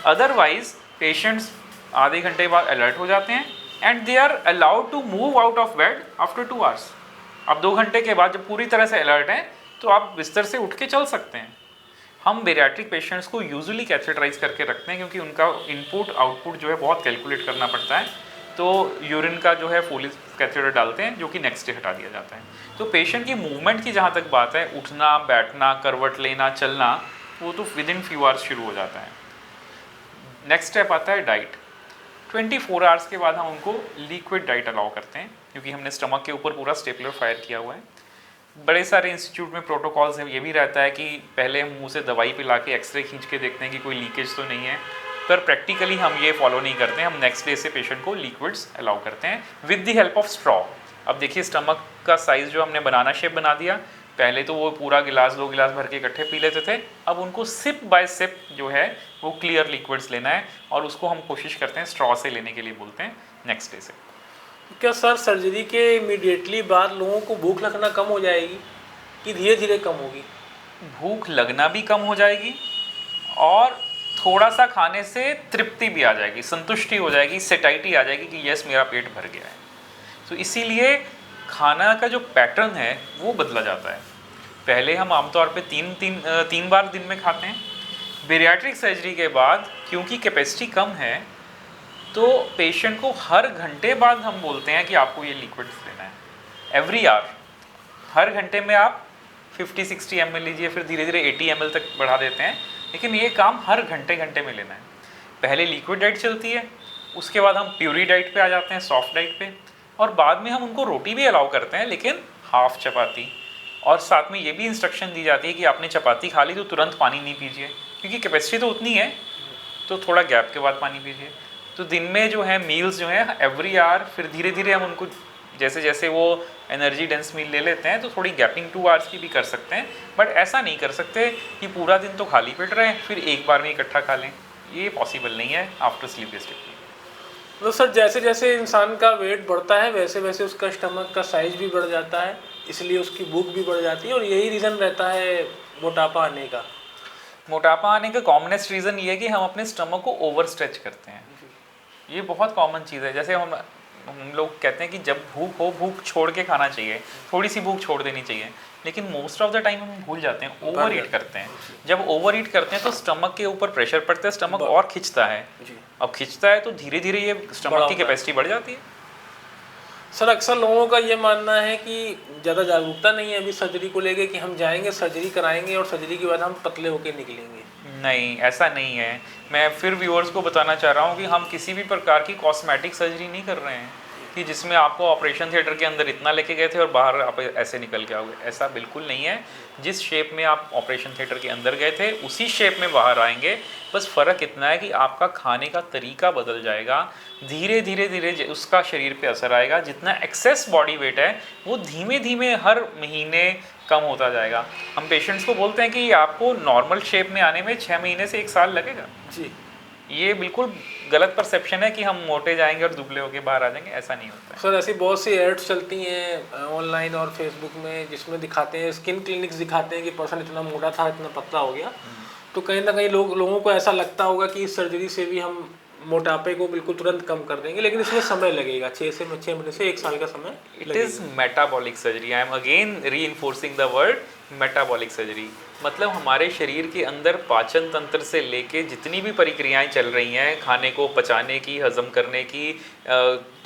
अदरवाइज पेशेंट्स आधे घंटे बाद अलर्ट हो जाते हैं and they are allowed to move out of bed after 2 hours. अब 2 घंटे के बाद जब पूरी तरह से अलर्ट हैं तो आप बिस्तर से उठ के चल सकते हैं। हम बेरियाट्रिक पेशेंट्स को यूजुअली कैथेटराइज करके रखते हैं क्योंकि उनका इनपुट आउटपुट जो है बहुत कैलकुलेट करना पड़ता है, तो यूरिन का जो है फोलिस कैथेटर डालते हैं जो कि नेक्स्ट डे हटा दिया जाता है। तो पेशेंट की मूवमेंट की जहाँ तक बात है, उठना बैठना करवट लेना चलना, वो तो विद इन फ्यू आवर्स शुरू हो जाता है। नेक्स्ट स्टेप आता है डाइट। 24 आवर्स के बाद हम उनको लिक्विड डाइट अलाउ करते हैं क्योंकि हमने स्टमक के ऊपर पूरा स्टेपलर फायर किया हुआ है। बड़े सारे इंस्टीट्यूट में प्रोटोकॉल्स हैं, ये भी रहता है कि पहले हम मुंह से दवाई पिला के एक्सरे खींच के देखते हैं कि कोई लीकेज तो नहीं है, पर प्रैक्टिकली हम ये फॉलो नहीं करते हैं। हम नेक्स्ट डे से पेशेंट को लिक्विड्स अलाउ करते हैं with the help of straw. अब देखिए स्टमक का साइज़ जो हमने बनाना शेप बना दिया, पहले तो वो पूरा गिलास 2 गिलास भर के इकट्ठे पी लेते थे, अब उनको सिप बाय सिप जो है वो क्लियर लिक्विड्स लेना है और उसको हम कोशिश करते हैं स्ट्रॉ से लेने के लिए बोलते हैं नेक्स्ट डे से। क्या सर सर्जरी के इमीडिएटली बाद लोगों को भूख लगना कम हो जाएगी कि धीरे धीरे कम होगी? भूख लगना भी कम हो जाएगी और थोड़ा सा खाने से तृप्ति भी आ जाएगी, संतुष्टि हो जाएगी, सेटाइटी आ जाएगी कि यस मेरा पेट भर गया है। तो इसीलिए खाना का जो पैटर्न है वो बदला जाता है। पहले हम आमतौर पे 3 बार दिन में खाते हैं। बेरियाट्रिक सर्जरी के बाद क्योंकि कैपेसिटी कम है तो पेशेंट को हर घंटे बाद हम बोलते हैं कि आपको ये लिक्विड्स लेना है। एवरी आवर, हर घंटे में आप 50-60 ml लीजिए, फिर धीरे धीरे 80 ml तक बढ़ा देते हैं। लेकिन ये काम हर घंटे घंटे में लेना है। पहले लिक्विड डाइट चलती है, उसके बाद हम प्यूरी डाइट पे आ जाते हैं, सॉफ्ट डाइट पे, और बाद में हम उनको रोटी भी अलाउ करते हैं, लेकिन हाफ चपाती। और साथ में ये भी इंस्ट्रक्शन दी जाती है कि आपने चपाती खा ली तो तुरंत पानी नहीं पीजिए, क्योंकि कैपेसिटी तो उतनी है, तो थोड़ा गैप के बाद पानी पीजिए। तो दिन में जो है मील्स जो है एवरी आवर, फिर धीरे धीरे हम उनको जैसे जैसे वो एनर्जी डेंस मील ले लेते हैं तो थोड़ी गैपिंग 2 आवर्स की भी कर सकते हैं। बट ऐसा नहीं कर सकते कि पूरा दिन तो खाली पेट रहे फिर एक बार में इकट्ठा खा लें, ये पॉसिबल नहीं है आफ्टर स्लीप गेस्ट्रिक। तो सर जैसे जैसे इंसान का वेट बढ़ता है वैसे वैसे उसका स्टमक का साइज भी बढ़ जाता है, इसलिए उसकी भूख भी बढ़ जाती है, और यही रीज़न रहता है मोटापा आने का। मोटापा आने का कॉमनेस्ट रीज़न ये है कि हम अपने स्टमक को ओवर स्ट्रेच करते हैं। ये बहुत कॉमन चीज़ है। जैसे हम लोग कहते हैं कि जब भूख हो, भूख छोड़ के खाना चाहिए, थोड़ी सी भूख छोड़ देनी चाहिए, लेकिन मोस्ट ऑफ द टाइम हम भूल जाते हैं, ओवर ईट करते हैं। जब ओवर ईट करते हैं तो स्टमक के ऊपर प्रेशर पड़ता है, स्टमक और खिंचता है। अब खिंचता है तो धीरे धीरे ये स्टमक की कैपेसिटी बढ़ जाती है। सर अक्सर लोगों का ये मानना है कि ज़्यादा जागरूकता नहीं है अभी सर्जरी को लेके, कि हम जाएंगे सर्जरी कराएंगे और सर्जरी के बाद हम पतले होकर निकलेंगे। नहीं, ऐसा नहीं है। मैं फिर व्यूअर्स को बताना चाह रहा हूँ कि हम किसी भी प्रकार की कॉस्मेटिक सर्जरी नहीं कर रहे हैं कि जिसमें आपको ऑपरेशन थिएटर के अंदर इतना लेके गए थे और बाहर आप ऐसे निकल के आओगे, ऐसा बिल्कुल नहीं है। जिस शेप में आप ऑपरेशन थिएटर के अंदर गए थे उसी शेप में बाहर आएंगे, बस फ़र्क इतना है कि आपका खाने का तरीका बदल जाएगा। धीरे धीरे धीरे उसका शरीर पे असर आएगा। जितना एक्सेस बॉडी वेट है वो धीमे धीमे हर महीने कम होता जाएगा। हम पेशेंट्स को बोलते हैं कि आपको नॉर्मल शेप में आने में 6 महीने से 1 साल लगेगा जी। ये बिल्कुल गलत परसेप्शन है कि हम मोटे जाएंगे और दुबले होके बाहर आ जाएंगे, ऐसा नहीं होता है। सर ऐसी बहुत सी एड्स चलती हैं ऑनलाइन और फेसबुक में जिसमें दिखाते हैं, स्किन क्लिनिक्स दिखाते हैं कि पर्सन इतना मोटा था इतना पतला हो गया। तो कहीं ना कहीं लोगों को ऐसा लगता होगा कि इस सर्जरी से भी हम मोटापे को बिल्कुल तुरंत कम कर देंगे, लेकिन इसमें समय लगेगा, 6 महीने से 1 साल का समय। It is metabolic surgery. I am again reinforcing the word metabolic surgery. मतलब हमारे शरीर के अंदर पाचन तंत्र से लेके जितनी भी प्रक्रियाएं चल रही हैं, खाने को पचाने की, हजम करने की,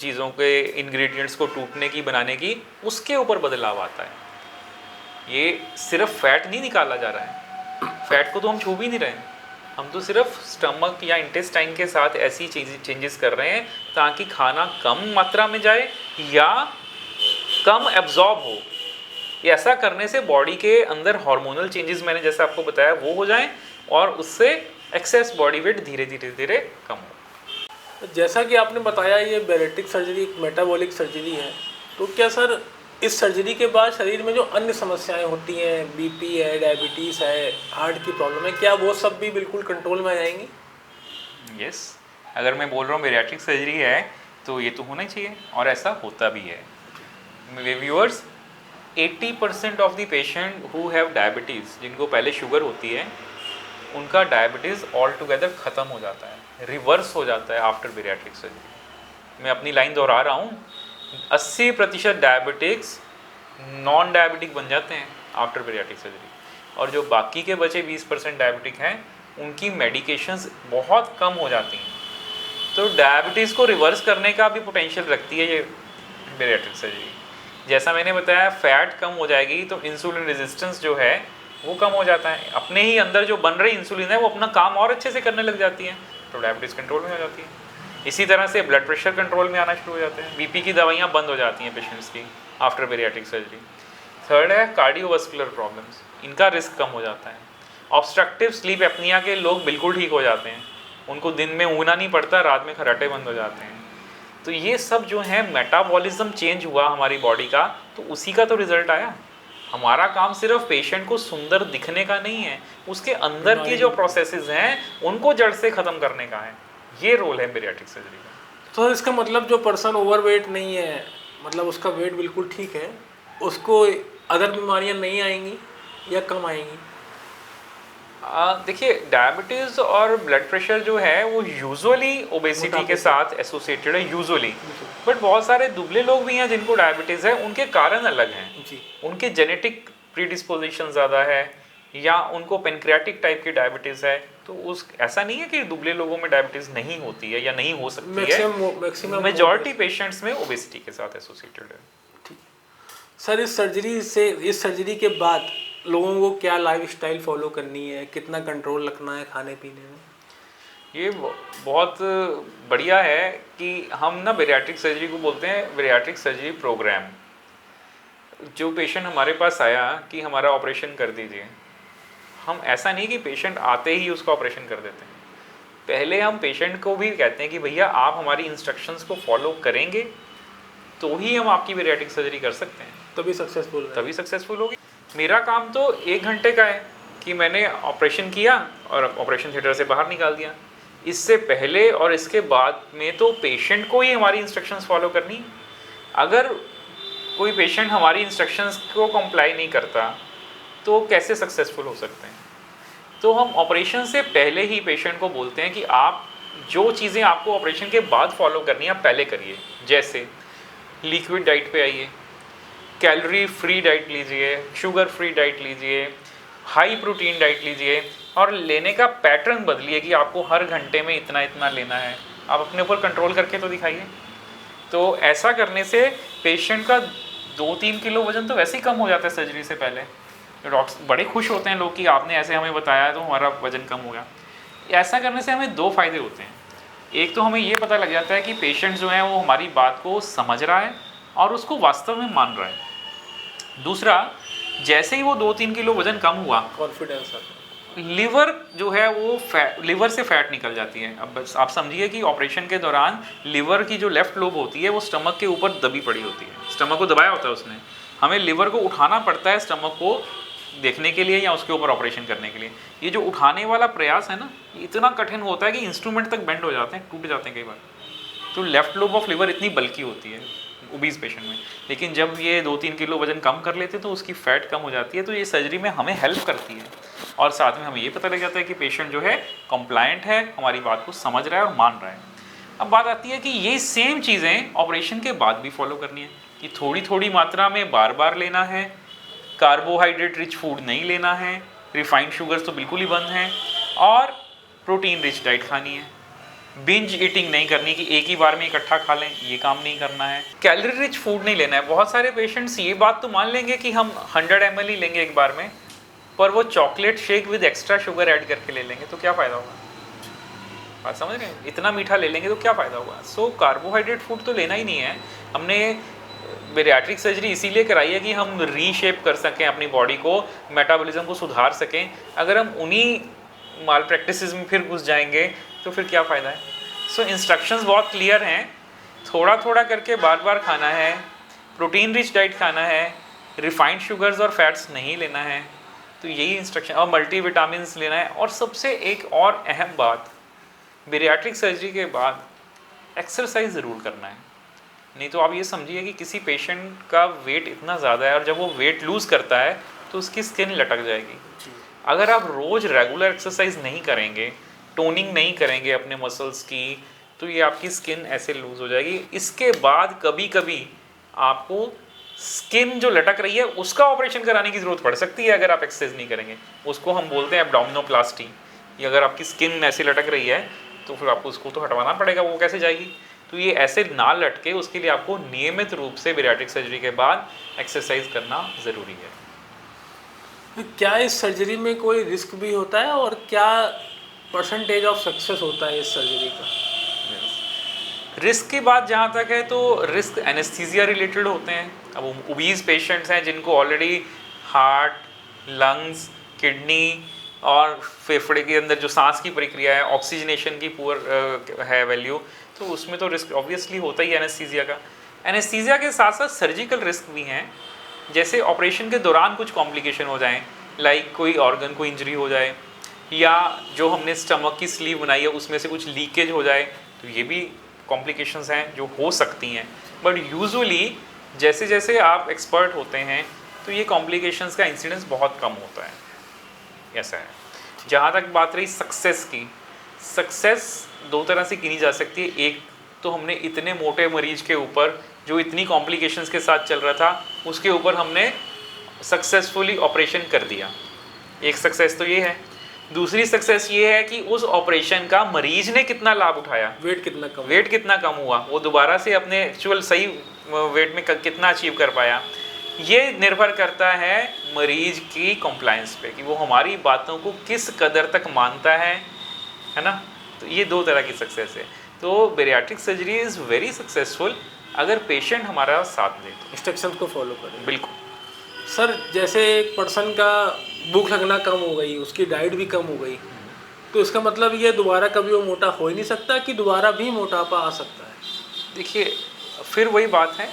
चीज़ों के इंग्रेडिएंट्स को टूटने की, बनाने की, उसके ऊपर बदलाव आता है। ये सिर्फ फैट नहीं निकाला जा रहा है, फैट को तो हम छू भी नहीं रहे हैं, हम तो सिर्फ स्टमक या इंटेस्टाइन के साथ ऐसी चेंजेस कर रहे हैं ताकि खाना कम मात्रा में जाए या कम एब्जॉर्ब हो। ये ऐसा करने से बॉडी के अंदर हार्मोनल चेंजेस मैंने जैसा आपको बताया वो हो जाएं और उससे एक्सेस बॉडी वेट धीरे धीरे धीरे कम हो। जैसा कि आपने बताया ये बैरेटिक सर्जरी एक मेटाबॉलिक सर्जरी है, तो क्या सर इस सर्जरी के बाद शरीर में जो अन्य समस्याएं होती हैं, बीपी है, डायबिटीज़ है, हार्ट की प्रॉब्लम है, क्या वो सब भी बिल्कुल कंट्रोल में आ जाएंगी? यस, अगर मैं बोल रहा हूँ बैरिएट्रिक सर्जरी है तो ये तो होना ही चाहिए और ऐसा होता भी है। Viewers, 80% of the patient who have diabetes, जिनको पहले शुगर होती है, उनका डायबिटीज़ ऑल टुगेदर ख़त्म हो जाता है, रिवर्स हो जाता है आफ्टर बैरिएट्रिक सर्जरी। मैं अपनी लाइन दोहरा रहा हूँ, 80% डायबिटिक्स नॉन डायबिटिक बन जाते हैं आफ्टर बैरिएट्रिक सर्जरी, और जो बाकी के बचे 20% डायबिटिक हैं उनकी मेडिकेशंस बहुत कम हो जाती हैं। तो डायबिटीज़ को रिवर्स करने का भी पोटेंशियल रखती है ये बैरिएट्रिक सर्जरी। जैसा मैंने बताया, फैट कम हो जाएगी तो इंसुलिन रेजिस्टेंस जो है वो कम हो जाता है, अपने ही अंदर जो बन रही इंसुलिन है वो अपना काम और अच्छे से करने लग जाती है, तो डायबिटीज़ कंट्रोल में हो जाती है। इसी तरह से ब्लड प्रेशर कंट्रोल में आना शुरू हो जाते हैं, बीपी की दवाइयाँ बंद हो जाती हैं पेशेंट्स की आफ्टर बैरिएट्रिक सर्जरी। थर्ड है कार्डियोवास्कुलर प्रॉब्लम्स, इनका रिस्क कम हो जाता है। ऑब्स्ट्रक्टिव स्लीप एपनिया के लोग बिल्कुल ठीक हो जाते हैं, उनको दिन में ऊँगना नहीं पड़ता, रात में खर्राटे बंद हो जाते हैं। तो ये सब जो है मेटाबॉलिज्म चेंज हुआ हमारी बॉडी का, तो उसी का तो रिजल्ट आया। हमारा काम सिर्फ पेशेंट को सुंदर दिखने का नहीं है, उसके अंदर की जो प्रोसेसेस हैं उनको जड़ से ख़त्म करने का है। ये रोल है बैरिएट्रिक सर्जरी का। तो इसका मतलब जो पर्सन ओवरवेट नहीं है, मतलब उसका वेट बिल्कुल ठीक है, उसको अदर बीमारियां नहीं आएंगी या कम आएंगी? देखिए, डायबिटीज़ और ब्लड प्रेशर जो है वो यूजुअली ओबेसिटी के साथ एसोसिएटेड है यूजुअली, बट बहुत सारे दुबले लोग भी हैं जिनको डायबिटीज़ है, उनके कारण अलग हैं जी। उनके जेनेटिक प्रीडिस्पोजिशन ज़्यादा है या उनको पेनक्रियाटिक टाइप की डायबिटीज़ है, तो उस ऐसा नहीं है कि दुबले लोगों में डायबिटीज़ नहीं होती है या नहीं हो सकती है। मैक्सिमम मेजॉरिटी पेशेंट्स में ओबेसिटी के साथ एसोसिएटेड है। सर इस सर्जरी के बाद लोगों को क्या लाइफस्टाइल फॉलो करनी है, कितना कंट्रोल रखना है खाने पीने में? ये बहुत बढ़िया है कि हम ना बेरियाट्रिक सर्जरी को बोलते हैं बेरियाट्रिक सर्जरी प्रोग्राम। जो पेशेंट हमारे पास आया कि हमारा ऑपरेशन कर दीजिए, हम ऐसा नहीं कि पेशेंट आते ही उसका ऑपरेशन कर देते हैं। पहले हम पेशेंट को भी कहते हैं कि भैया आप हमारी इंस्ट्रक्शंस को फॉलो करेंगे तो ही हम आपकी बेरियाट्रिक सर्जरी कर सकते हैं, तभी सक्सेसफुल होगी। मेरा काम तो 1 घंटे का है कि मैंने ऑपरेशन किया और ऑपरेशन थिएटर से बाहर निकाल दिया। इससे पहले और इसके बाद में तो पेशेंट को ही हमारी इंस्ट्रक्शंस फॉलो करनी है। अगर कोई पेशेंट हमारी इंस्ट्रक्शंस को कंप्लाई नहीं करता तो कैसे सक्सेसफुल हो सकते हैं? तो हम ऑपरेशन से पहले ही पेशेंट को बोलते हैं कि आप जो चीज़ें आपको ऑपरेशन के बाद फॉलो करनी है आप पहले करिए। जैसे लिक्विड डाइट पे आइए, कैलोरी फ्री डाइट लीजिए, शुगर फ्री डाइट लीजिए, हाई प्रोटीन डाइट लीजिए और लेने का पैटर्न बदलिए कि आपको हर घंटे में इतना इतना लेना है। आप अपने ऊपर कंट्रोल करके तो दिखाइए। तो ऐसा करने से पेशेंट का 2-3 किलो वजन तो वैसे ही कम हो जाता है सर्जरी से पहले। डॉक्टर बड़े खुश होते हैं लोग कि आपने ऐसे हमें बताया तो हमारा वजन कम हो गया। ऐसा करने से हमें 2 फायदे होते हैं। एक तो हमें ये पता लग जाता है कि पेशेंट जो है वो हमारी बात को समझ रहा है और उसको वास्तव में मान रहा है। दूसरा, जैसे ही वो 2-3 किलो वजन कम हुआ, कॉन्फिडेंस आता है, लिवर जो है वो लिवर से फैट निकल जाती है। अब बस आप समझिए कि ऑपरेशन के दौरान लिवर की जो लेफ्ट लोब होती है वो स्टमक के ऊपर दबी पड़ी होती है। स्टमक को दबाया होता है उसने, हमें लिवर को उठाना पड़ता है स्टमक को देखने के लिए या उसके ऊपर ऑपरेशन करने के लिए। ये जो उठाने वाला प्रयास है ना, ये इतना कठिन होता है कि इंस्ट्रूमेंट तक बेंड हो जाते हैं, टूट जाते हैं कई बार। तो लेफ्ट लोब ऑफ लिवर इतनी बल्की होती है ओबीज पेशेंट में। लेकिन जब ये 2-3 किलो वजन कम कर लेते हैं तो उसकी फैट कम हो जाती है। तो ये सर्जरी में हमें हेल्प करती है और साथ में हमें ये पता लग जाता है कि पेशेंट जो है कंप्लायंट है, हमारी बात को समझ रहा है और मान रहा है। अब बात आती है कि ये सेम चीज़ें ऑपरेशन के बाद भी फॉलो करनी है कि थोड़ी थोड़ी मात्रा में बार बार लेना है, कार्बोहाइड्रेट रिच फूड नहीं लेना है, रिफाइंड शुगर्स तो बिल्कुल ही बंद हैं और प्रोटीन रिच डाइट खानी है। बिंज ईटिंग नहीं करनी कि एक ही बार में इकट्ठा खा लें, ये काम नहीं करना है। कैलोरी रिच फूड नहीं लेना है। बहुत सारे पेशेंट्स ये बात तो मान लेंगे कि हम 100 ml ही लेंगे एक बार में, पर वो chocolate shake with extra sugar add करके ले लेंगे तो क्या फ़ायदा होगा? बात समझ रहे हैं? इतना मीठा ले लेंगे तो क्या फ़ायदा होगा? सो कार्बोहाइड्रेट फूड तो लेना ही नहीं है। हमने बेरियाट्रिक सर्जरी इसीलिए कराई है कि हम रीशेप कर सकें अपनी बॉडी को, मेटाबॉलिज्म को सुधार सकें। अगर हम उन्हीं माल प्रैक्टिसेस में फिर घुस जाएंगे तो फिर क्या फ़ायदा है? सो इंस्ट्रक्शंस बहुत क्लियर हैं, थोड़ा थोड़ा करके बार बार खाना है, प्रोटीन रिच डाइट खाना है, रिफाइंड शुगर्स और फैट्स नहीं लेना है। तो यही इंस्ट्रक्शन, और मल्टीविटामिन्स लेना है। और सबसे एक और अहम बात, बेरियाट्रिक सर्जरी के बाद एक्सरसाइज ज़रूर करना है। नहीं तो आप ये समझिए कि किसी पेशेंट का वेट इतना ज़्यादा है और जब वो वेट लूज़ करता है तो उसकी स्किन लटक जाएगी। अगर आप रोज़ रेगुलर एक्सरसाइज नहीं करेंगे, टोनिंग नहीं करेंगे अपने मसल्स की, तो ये आपकी स्किन ऐसे लूज़ हो जाएगी। इसके बाद कभी कभी आपको स्किन जो लटक रही है उसका ऑपरेशन कराने की ज़रूरत पड़ सकती है अगर आप एक्सरसाइज नहीं करेंगे। उसको हम बोलते हैं एब्डोमिनोप्लास्टी। ये अगर आपकी स्किन ऐसी लटक रही है तो फिर आपको उसको तो हटवाना पड़ेगा, वो कैसे जाएगी? तो ये ऐसे ना लटके, उसके लिए आपको नियमित रूप से बेरियाट्रिक सर्जरी के बाद एक्सरसाइज करना ज़रूरी है। क्या इस सर्जरी में कोई रिस्क भी होता है और क्या परसेंटेज ऑफ सक्सेस होता है इस सर्जरी का? रिस्क की बात जहाँ तक है तो रिस्क एनेस्थीसिया रिलेटेड होते हैं। अब ओबीज पेशेंट्स हैं जिनको ऑलरेडी हार्ट, लंग्स, किडनी और फेफड़े के अंदर जो सांस की प्रक्रिया है, ऑक्सीजनेशन की पुअर है वैल्यू, तो उसमें तो रिस्क ऑब्वियसली होता ही है एनेस्थीसिया का। एनेस्थीसिया के साथ साथ सर्जिकल रिस्क भी हैं, जैसे ऑपरेशन के दौरान कुछ कॉम्प्लिकेशन हो जाएं, लाइक कोई ऑर्गन को इंजरी हो जाए या जो हमने स्टमक की स्लीव बनाई है उसमें से कुछ लीकेज हो जाए, तो ये भी कॉम्प्लिकेशंस हैं जो हो सकती हैं। बट यूजुअली जैसे जैसे आप एक्सपर्ट होते हैं तो ये कॉम्प्लिकेशंस का इंसिडेंस बहुत कम होता है, ऐसा है। जहाँ तक बात रही सक्सेस की, सक्सेस 2 तरह से गिनी जा सकती है। एक तो हमने इतने मोटे मरीज के ऊपर जो इतनी कॉम्प्लिकेशंस के साथ चल रहा था उसके ऊपर हमने सक्सेसफुली ऑपरेशन कर दिया, एक सक्सेस तो ये है। दूसरी सक्सेस ये है कि उस ऑपरेशन का मरीज ने कितना लाभ उठाया, वेट कितना कम हुआ, वो दोबारा से अपने एक्चुअल सही वेट में कितना अचीव कर पाया, ये निर्भर करता है मरीज की कॉम्प्लायंस पे कि वो हमारी बातों को किस कदर तक मानता है ना। तो ये दो तरह की सक्सेस है। तो bariatric surgery is very successful अगर पेशेंट हमारा साथ दे तो। इंस्ट्रक्शंस को फॉलो करें। बिल्कुल। सर जैसे एक पर्सन का भूख लगना कम हो गई, उसकी डाइट भी कम हो गई, तो इसका मतलब ये दोबारा कभी वो मोटा हो ही नहीं सकता कि दोबारा भी मोटापा आ सकता है? देखिए फिर वही बात है,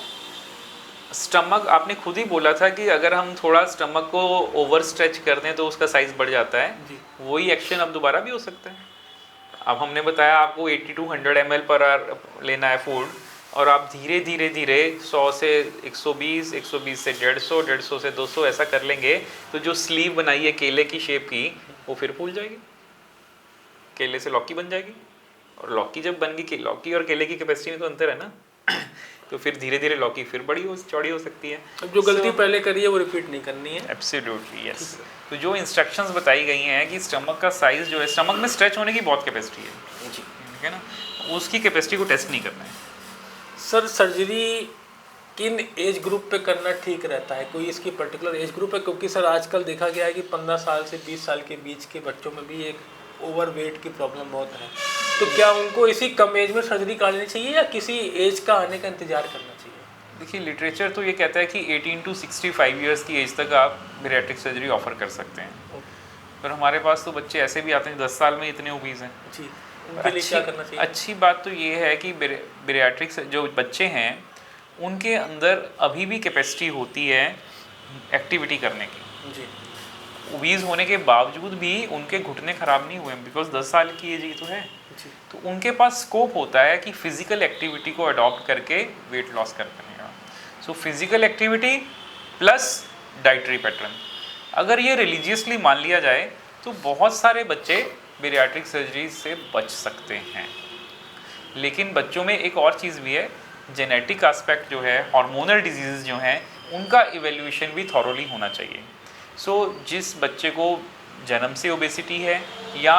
स्टमक आपने खुद ही बोला था कि अगर हम थोड़ा स्टमक को ओवर स्ट्रेच कर दें तो उसका साइज बढ़ जाता है जी। वही एक्शन अब दोबारा भी हो सकता है। अब हमने बताया आपको 80 to 100 ml पर आवर लेना है फूड, और आप धीरे धीरे धीरे 100 से 120, 120 से 150, 150 से 200 ऐसा कर लेंगे तो जो स्लीव बनाई है केले की शेप की वो फिर फूल जाएगी, केले से लौकी बन जाएगी। और लौकी जब बन गई, लौकी और केले की कैपेसिटी में तो अंतर है ना तो फिर धीरे धीरे लौकी फिर चौड़ी हो सकती है। अब जो गलती पहले करी है वो रिपीट नहीं करनी है। Absolutely yes. तो जो इंस्ट्रक्शंस बताई गई हैं कि स्टमक का साइज जो है, स्टमक में स्ट्रेच होने की बहुत कैपेसिटी है जी। ठीक है ना, उसकी कैपेसिटी को टेस्ट नहीं करना है। सर सर्जरी किन एज ग्रुप पे करना ठीक रहता है? कोई इसकी पर्टिकुलर एज ग्रुप है? क्योंकि सर आजकल देखा गया है कि 15 साल से 20 साल के बीच के बच्चों में भी एक ओवरवेट की प्रॉब्लम बहुत है, तो क्या उनको इसी कम एज में सर्जरी करा लेनी चाहिए या किसी एज का आने का इंतजार करना चाहिए? देखिए लिटरेचर तो ये कहता है कि 18 to 65 ईयर्स की एज तक आप बेरियाट्रिक सर्जरी ऑफर कर सकते हैं। पर हमारे पास तो बच्चे ऐसे भी आते हैं 10 साल में इतने ओबीज हैं जी, उनके लिए क्या करना चाहिए? अच्छी बात तो ये है कि बेरियाट्रिक जो बच्चे हैं उनके अंदर अभी भी कैपेसिटी होती है एक्टिविटी करने की। जी। ओबीज होने के बावजूद भी उनके घुटने खराब नहीं हुए बिकॉज 10 साल की एज ही तो है। जी। तो उनके पास स्कोप होता है कि फिजिकल एक्टिविटी को अडॉप्ट करके वेट लॉस कर पाएगा। So physical activity plus dietary pattern, अगर ये रिलीजियसली मान लिया जाए तो बहुत सारे बच्चे बेरियाट्रिक सर्जरी से बच सकते हैं। लेकिन बच्चों में एक और चीज़ भी है, जेनेटिक एस्पेक्ट जो है, हार्मोनल डिजीज़ जो हैं उनका इवेल्यूएशन भी थॉरोली होना चाहिए। सो जिस बच्चे को जन्म से ओबेसिटी है या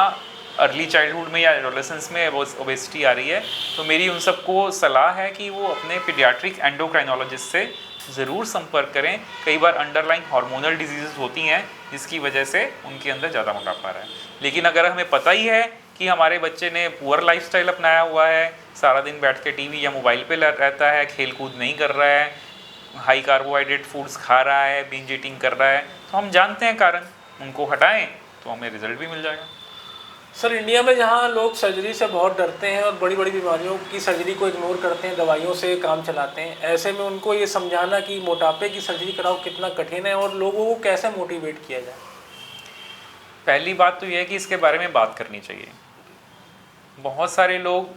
अर्ली चाइल्डहुड में या एडोलेसेंस में ओबेसिटी आ रही है, तो मेरी उन सबको सलाह है कि वो अपने पीडियाट्रिक एंडोक्राइनोलॉजिस्ट से ज़रूर संपर्क करें। कई बार अंडरलाइन हार्मोनल डिजीज़ होती हैं जिसकी वजह से उनके अंदर ज़्यादा मोटापा आ रहा है। लेकिन अगर हमें पता ही है कि हमारे बच्चे ने पुअर लाइफस्टाइल अपनाया हुआ है, सारा दिन बैठ के टीवी या मोबाइल पे रहता है, खेल कूद नहीं कर रहा है, हाई कार्बोहाइड्रेट फूड्स खा रहा है, बिंज ईटिंग कर रहा है, तो हम जानते हैं कारण, उनको हटाएं तो हमें रिजल्ट भी मिल जाएगा। सर इंडिया में जहाँ लोग सर्जरी से बहुत डरते हैं और बड़ी बड़ी बीमारियों की सर्जरी को इग्नोर करते हैं, दवाइयों से काम चलाते हैं, ऐसे में उनको ये समझाना कि मोटापे की सर्जरी कराओ कितना कठिन है और लोगों को कैसे मोटिवेट किया जाए? पहली बात तो यह है कि इसके बारे में बात करनी चाहिए। बहुत सारे लोग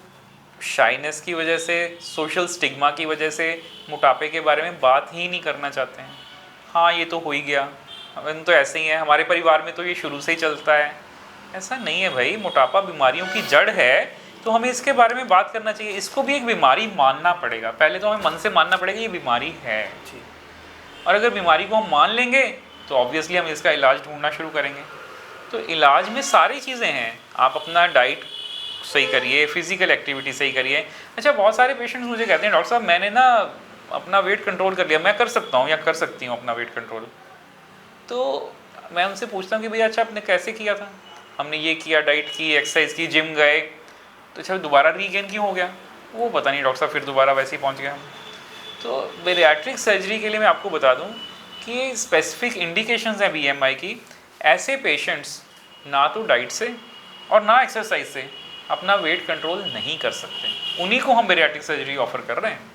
शाइनेस की वजह से, सोशल स्टिग्मा की वजह से मोटापे के बारे में बात ही नहीं करना चाहते हैं। हाँ ये तो हो ही गया, हम तो ऐसे ही हैं, हमारे परिवार में तो ये शुरू से ही चलता है। ऐसा नहीं है भाई, मोटापा बीमारियों की जड़ है, तो हमें इसके बारे में बात करना चाहिए। इसको भी एक बीमारी मानना पड़ेगा, पहले तो हमें मन से मानना पड़ेगा ये बीमारी है। और अगर बीमारी को हम मान लेंगे तो ऑब्वियसली हम इसका इलाज ढूंढना शुरू करेंगे। तो इलाज में सारी चीज़ें हैं, आप अपना डाइट सही करिए, फिजिकल एक्टिविटी सही करिए। अच्छा बहुत सारे पेशेंट्स मुझे कहते हैं डॉक्टर साहब मैंने ना अपना वेट कंट्रोल कर लिया, मैं कर सकता हूँ या कर सकती हूँ अपना वेट कंट्रोल। तो मैं उनसे पूछता हूँ कि भैया अच्छा आपने कैसे किया था? हमने ये किया, डाइट की, एक्सरसाइज की, जिम गए, तो अच्छा दोबारा रीगेन क्यों हो गया? वो पता नहीं डॉक्टर साहब, फिर दोबारा वैसे ही पहुँच गया। तो बेरियाट्रिक सर्जरी के लिए मैं आपको बता दूँ कि ये स्पेसिफिक इंडिकेशंस हैं BMI की। ऐसे पेशेंट्स ना तो डाइट से और ना एक्सरसाइज से अपना वेट कंट्रोल नहीं कर सकते, उन्हीं को हम बेरियाट्रिक सर्जरी ऑफर कर रहे हैं।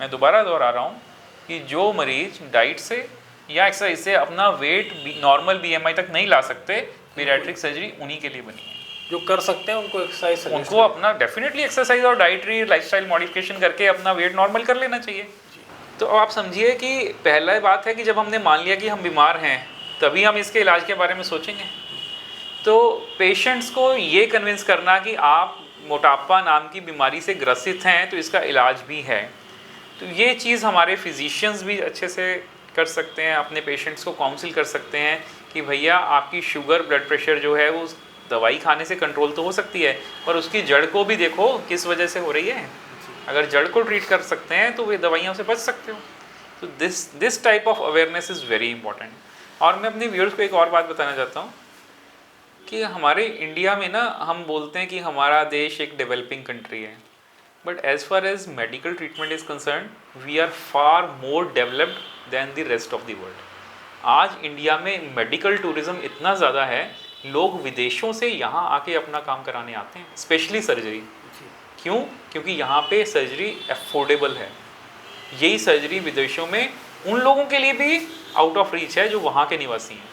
मैं दोबारा दोहरा रहा हूँ कि जो मरीज डाइट से या एक्सरसाइज से अपना वेट नॉर्मल BMI तक नहीं ला सकते, बेरियाट्रिक सर्जरी उन्हीं के लिए बनी है। जो कर सकते हैं उनको एक्सरसाइज, उनको अपना डेफिनेटली एक्सरसाइज और डाइटरी लाइफस्टाइल मॉडिफिकेशन करके अपना वेट नॉर्मल कर लेना चाहिए। तो आप समझिए कि पहला बात है कि जब हमने मान लिया कि हम बीमार हैं तभी हम इसके इलाज के बारे में सोचेंगे। तो पेशेंट्स को ये कन्विंस करना कि आप मोटापा नाम की बीमारी से ग्रसित हैं तो इसका इलाज भी है, तो ये चीज़ हमारे फिजिशियंस भी अच्छे से कर सकते हैं, अपने पेशेंट्स को काउंसिल कर सकते हैं कि भैया आपकी शुगर, ब्लड प्रेशर जो है वो दवाई खाने से कंट्रोल तो हो सकती है, पर उसकी जड़ को भी देखो किस वजह से हो रही है। अगर जड़ को ट्रीट कर सकते हैं तो वे दवाइयों से बच सकते हो। तो this type of awareness is very important. और मैं अपने व्यूअर्स को एक और बात बताना चाहता हूँ कि हमारे इंडिया में ना हम बोलते हैं कि हमारा देश एक डेवलपिंग कंट्री है, but as far as medical treatment is concern we are far more developed than the rest of the world. आज इंडिया में मेडिकल टूरिज्म इतना ज़्यादा है, लोग विदेशों से यहाँ आके अपना काम कराने आते हैं, स्पेशली सर्जरी। क्यों? क्योंकि यहाँ पे सर्जरी अफोर्डेबल है। यही सर्जरी विदेशों में उन लोगों के लिए भी आउट ऑफ रीच है जो वहाँ के निवासी हैं।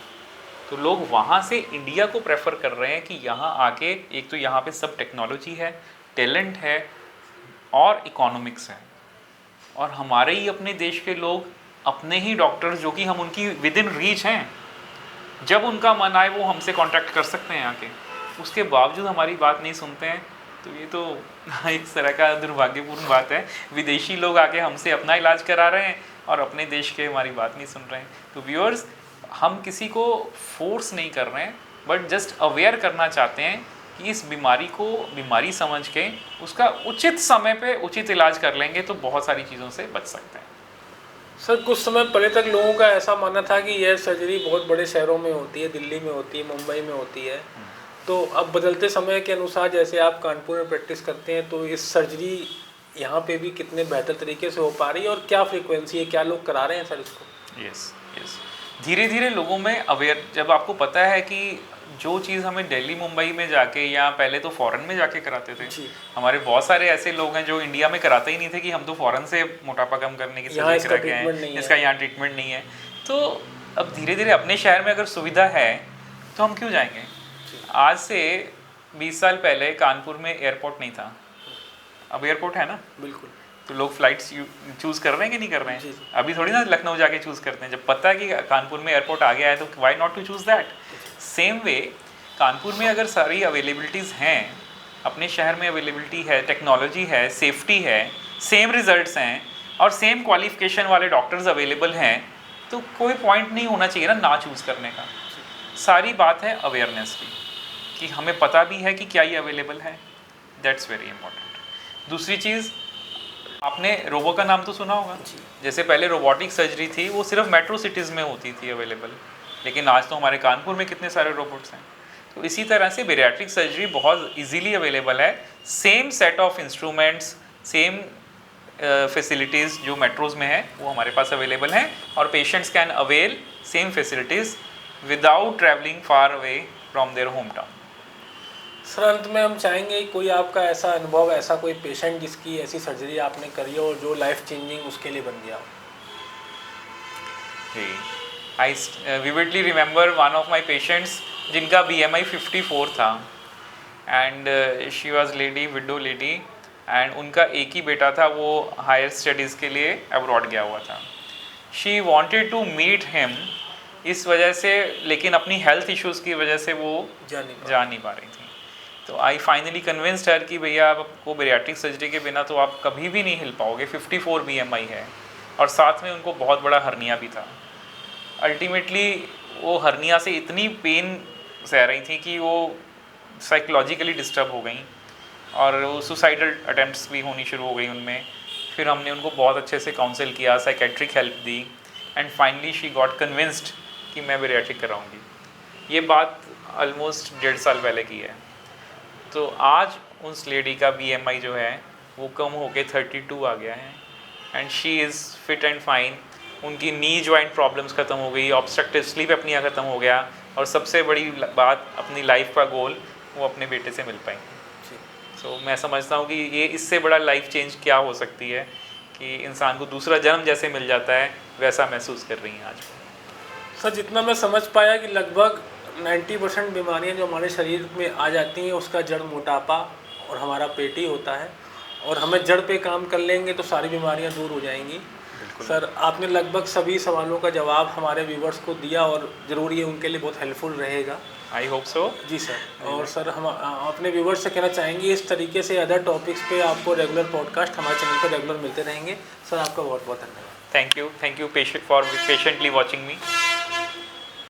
तो लोग वहाँ से इंडिया को प्रेफर कर रहे हैं कि यहाँ आके, एक तो यहाँ पे सब टेक्नोलॉजी है, टैलेंट है और इकोनॉमिक्स है। और हमारे ही अपने देश के लोग, अपने ही डॉक्टर्स जो कि हम उनकी विद इन रीच हैं, जब उनका मन आए वो हमसे कांटेक्ट कर सकते हैं आके, उसके बावजूद हमारी बात नहीं सुनते हैं। तो ये तो एक तरह का दुर्भाग्यपूर्ण बात है। विदेशी लोग आके हमसे अपना इलाज करा रहे हैं और अपने देश के हमारी बात नहीं सुन रहे हैं। तो व्यूअर्स, हम किसी को फोर्स नहीं कर रहे हैं, बट जस्ट अवेयर करना चाहते हैं कि इस बीमारी को बीमारी समझ के उसका उचित समय पे उचित इलाज कर लेंगे तो बहुत सारी चीज़ों से बच सकते हैं। सर, कुछ समय पहले तक लोगों का ऐसा मानना था कि यह सर्जरी बहुत बड़े शहरों में होती है, दिल्ली में होती है, मुंबई में होती है। तो अब बदलते समय के अनुसार, जैसे आप कानपुर में प्रैक्टिस करते हैं, तो इस सर्जरी यहाँ पे भी कितने बेहतर तरीके से हो पा रही है और क्या फ्रीक्वेंसी है, क्या लोग करा रहे हैं सर इसको? यस, धीरे धीरे लोगों में अवेयर, जब आपको पता है कि जो चीज़ हमें दिल्ली मुंबई में जाके या पहले तो फॉरेन में जाके कराते थे, हमारे बहुत सारे ऐसे लोग हैं जो इंडिया में कराते ही नहीं थे कि हम तो फॉरेन से मोटापा कम करने की सर्जरी करा के आए, इसका यहाँ ट्रीटमेंट नहीं है। तो अब धीरे धीरे अपने शहर में अगर सुविधा है तो हम क्यों जाएंगे। आज से 20 साल पहले कानपुर में एयरपोर्ट नहीं था, अब एयरपोर्ट है ना। बिल्कुल। तो लोग फ्लाइट्स चूज़ कर रहे हैं कि नहीं कर रहे हैं? अभी थोड़ी ना लखनऊ जाके चूज़ करते हैं, जब पता है कि कानपुर में एयरपोर्ट आ गया है तो why not to choose that. Same way Kanpur में अगर सारी अवेलेबिलिटीज़ हैं, अपने शहर में अवेलेबिलिटी है, टेक्नोलॉजी है, सेफ्टी है, सेम रिजल्ट्स हैं और सेम क्वालिफिकेशन वाले डॉक्टर्स अवेलेबल हैं, तो कोई पॉइंट नहीं होना चाहिए ना चूज़ करने का। सारी बात है अवेयरनेस की, कि हमें पता भी है कि क्या ये अवेलेबल है, दैट्स वेरी इंपॉर्टेंट। दूसरी चीज़, आपने रोबो का नाम तो सुना होगा। जैसे पहले रोबोटिक सर्जरी थी, वो सिर्फ मेट्रो सिटीज़ में होती थी अवेलेबल, लेकिन आज तो हमारे कानपुर में कितने सारे रोबोट्स हैं। तो इसी तरह से बेरियाट्रिक सर्जरी बहुत इजीली अवेलेबल है। Same set of instruments, same facilities जो मेट्रोज़ में है वो हमारे पास अवेलेबल हैं, और patients can avail same facilities without travelling far away from their home town. Sir, अंत में हम चाहेंगे कोई आपका ऐसा अनुभव, ऐसा कोई पेशेंट जिसकी ऐसी सर्जरी आपने करी हो और जो लाइफ चेंजिंग उसके लिए बन गया हो। I vividly remember one of my patients जिनका BMI 54 था, and she was window lady, and उनका एक ही बेटा था, वो हायर स्टडीज़ के लिए अब्रॉड गया हुआ था। She wanted to meet him इस वजह से, लेकिन अपनी हेल्थ इश्यूज़ की वजह से वो जा नहीं पा रही थी। तो आई फाइनली कन्विंस्ड हर कि भैया आपको बेरियाट्रिक सर्जरी के बिना तो आप कभी भी नहीं हिल पाओगे। 54 BMI है और साथ में उनको बहुत बड़ा हर्निया भी था। अल्टीमेटली वो हर्निया से इतनी पेन सह रही थी कि वो साइकोलॉजिकली डिस्टर्ब हो गई और वो सुसाइडल अटेम्प्ट्स भी होनी शुरू हो गई उनमें। फिर हमने उनको बहुत अच्छे से काउंसिल किया, psychiatric help the, and finally she got convinced कि मैं बेरियाट्रिक कराऊंगी। ये बात ऑलमोस्ट 1.5 साल पहले की है। तो आज उस लेडी का BMI जो है वो कम होके 32 आ गया है, and she is fit and fine. उनकी नी जॉइंट प्रॉब्लम्स ख़त्म हो गई, ऑब्स्ट्रक्टिव स्लीप अपनिया ख़त्म हो गया, और सबसे बड़ी बात, अपनी लाइफ का गोल वो अपने बेटे से मिल पाएंगे। सो मैं समझता हूँ कि ये इससे बड़ा लाइफ चेंज क्या हो सकती है कि इंसान को दूसरा जन्म जैसे मिल जाता है, वैसा महसूस कर रही हैं आज। सर, जितना मैं समझ पाया कि लगभग 90% बीमारियां जो हमारे शरीर में आ जाती हैं उसका जड़ मोटापा और हमारा पेट ही होता है, और हमें जड़ पे काम कर लेंगे तो सारी बीमारियां दूर हो जाएंगी। सर, आपने लगभग सभी सवालों का जवाब हमारे व्यूवर्स को दिया और ज़रूर ये उनके लिए बहुत हेल्पफुल रहेगा। I hope so. जी सर। और सर, हम अपने व्यूवर्स से कहना चाहेंगे इस तरीके से अदर टॉपिक्स पे आपको रेगुलर पॉडकास्ट हमारे चैनल पर रेगुलर मिलते रहेंगे। सर, आपका बहुत बहुत धन्यवाद। Thank you for patiently watching me.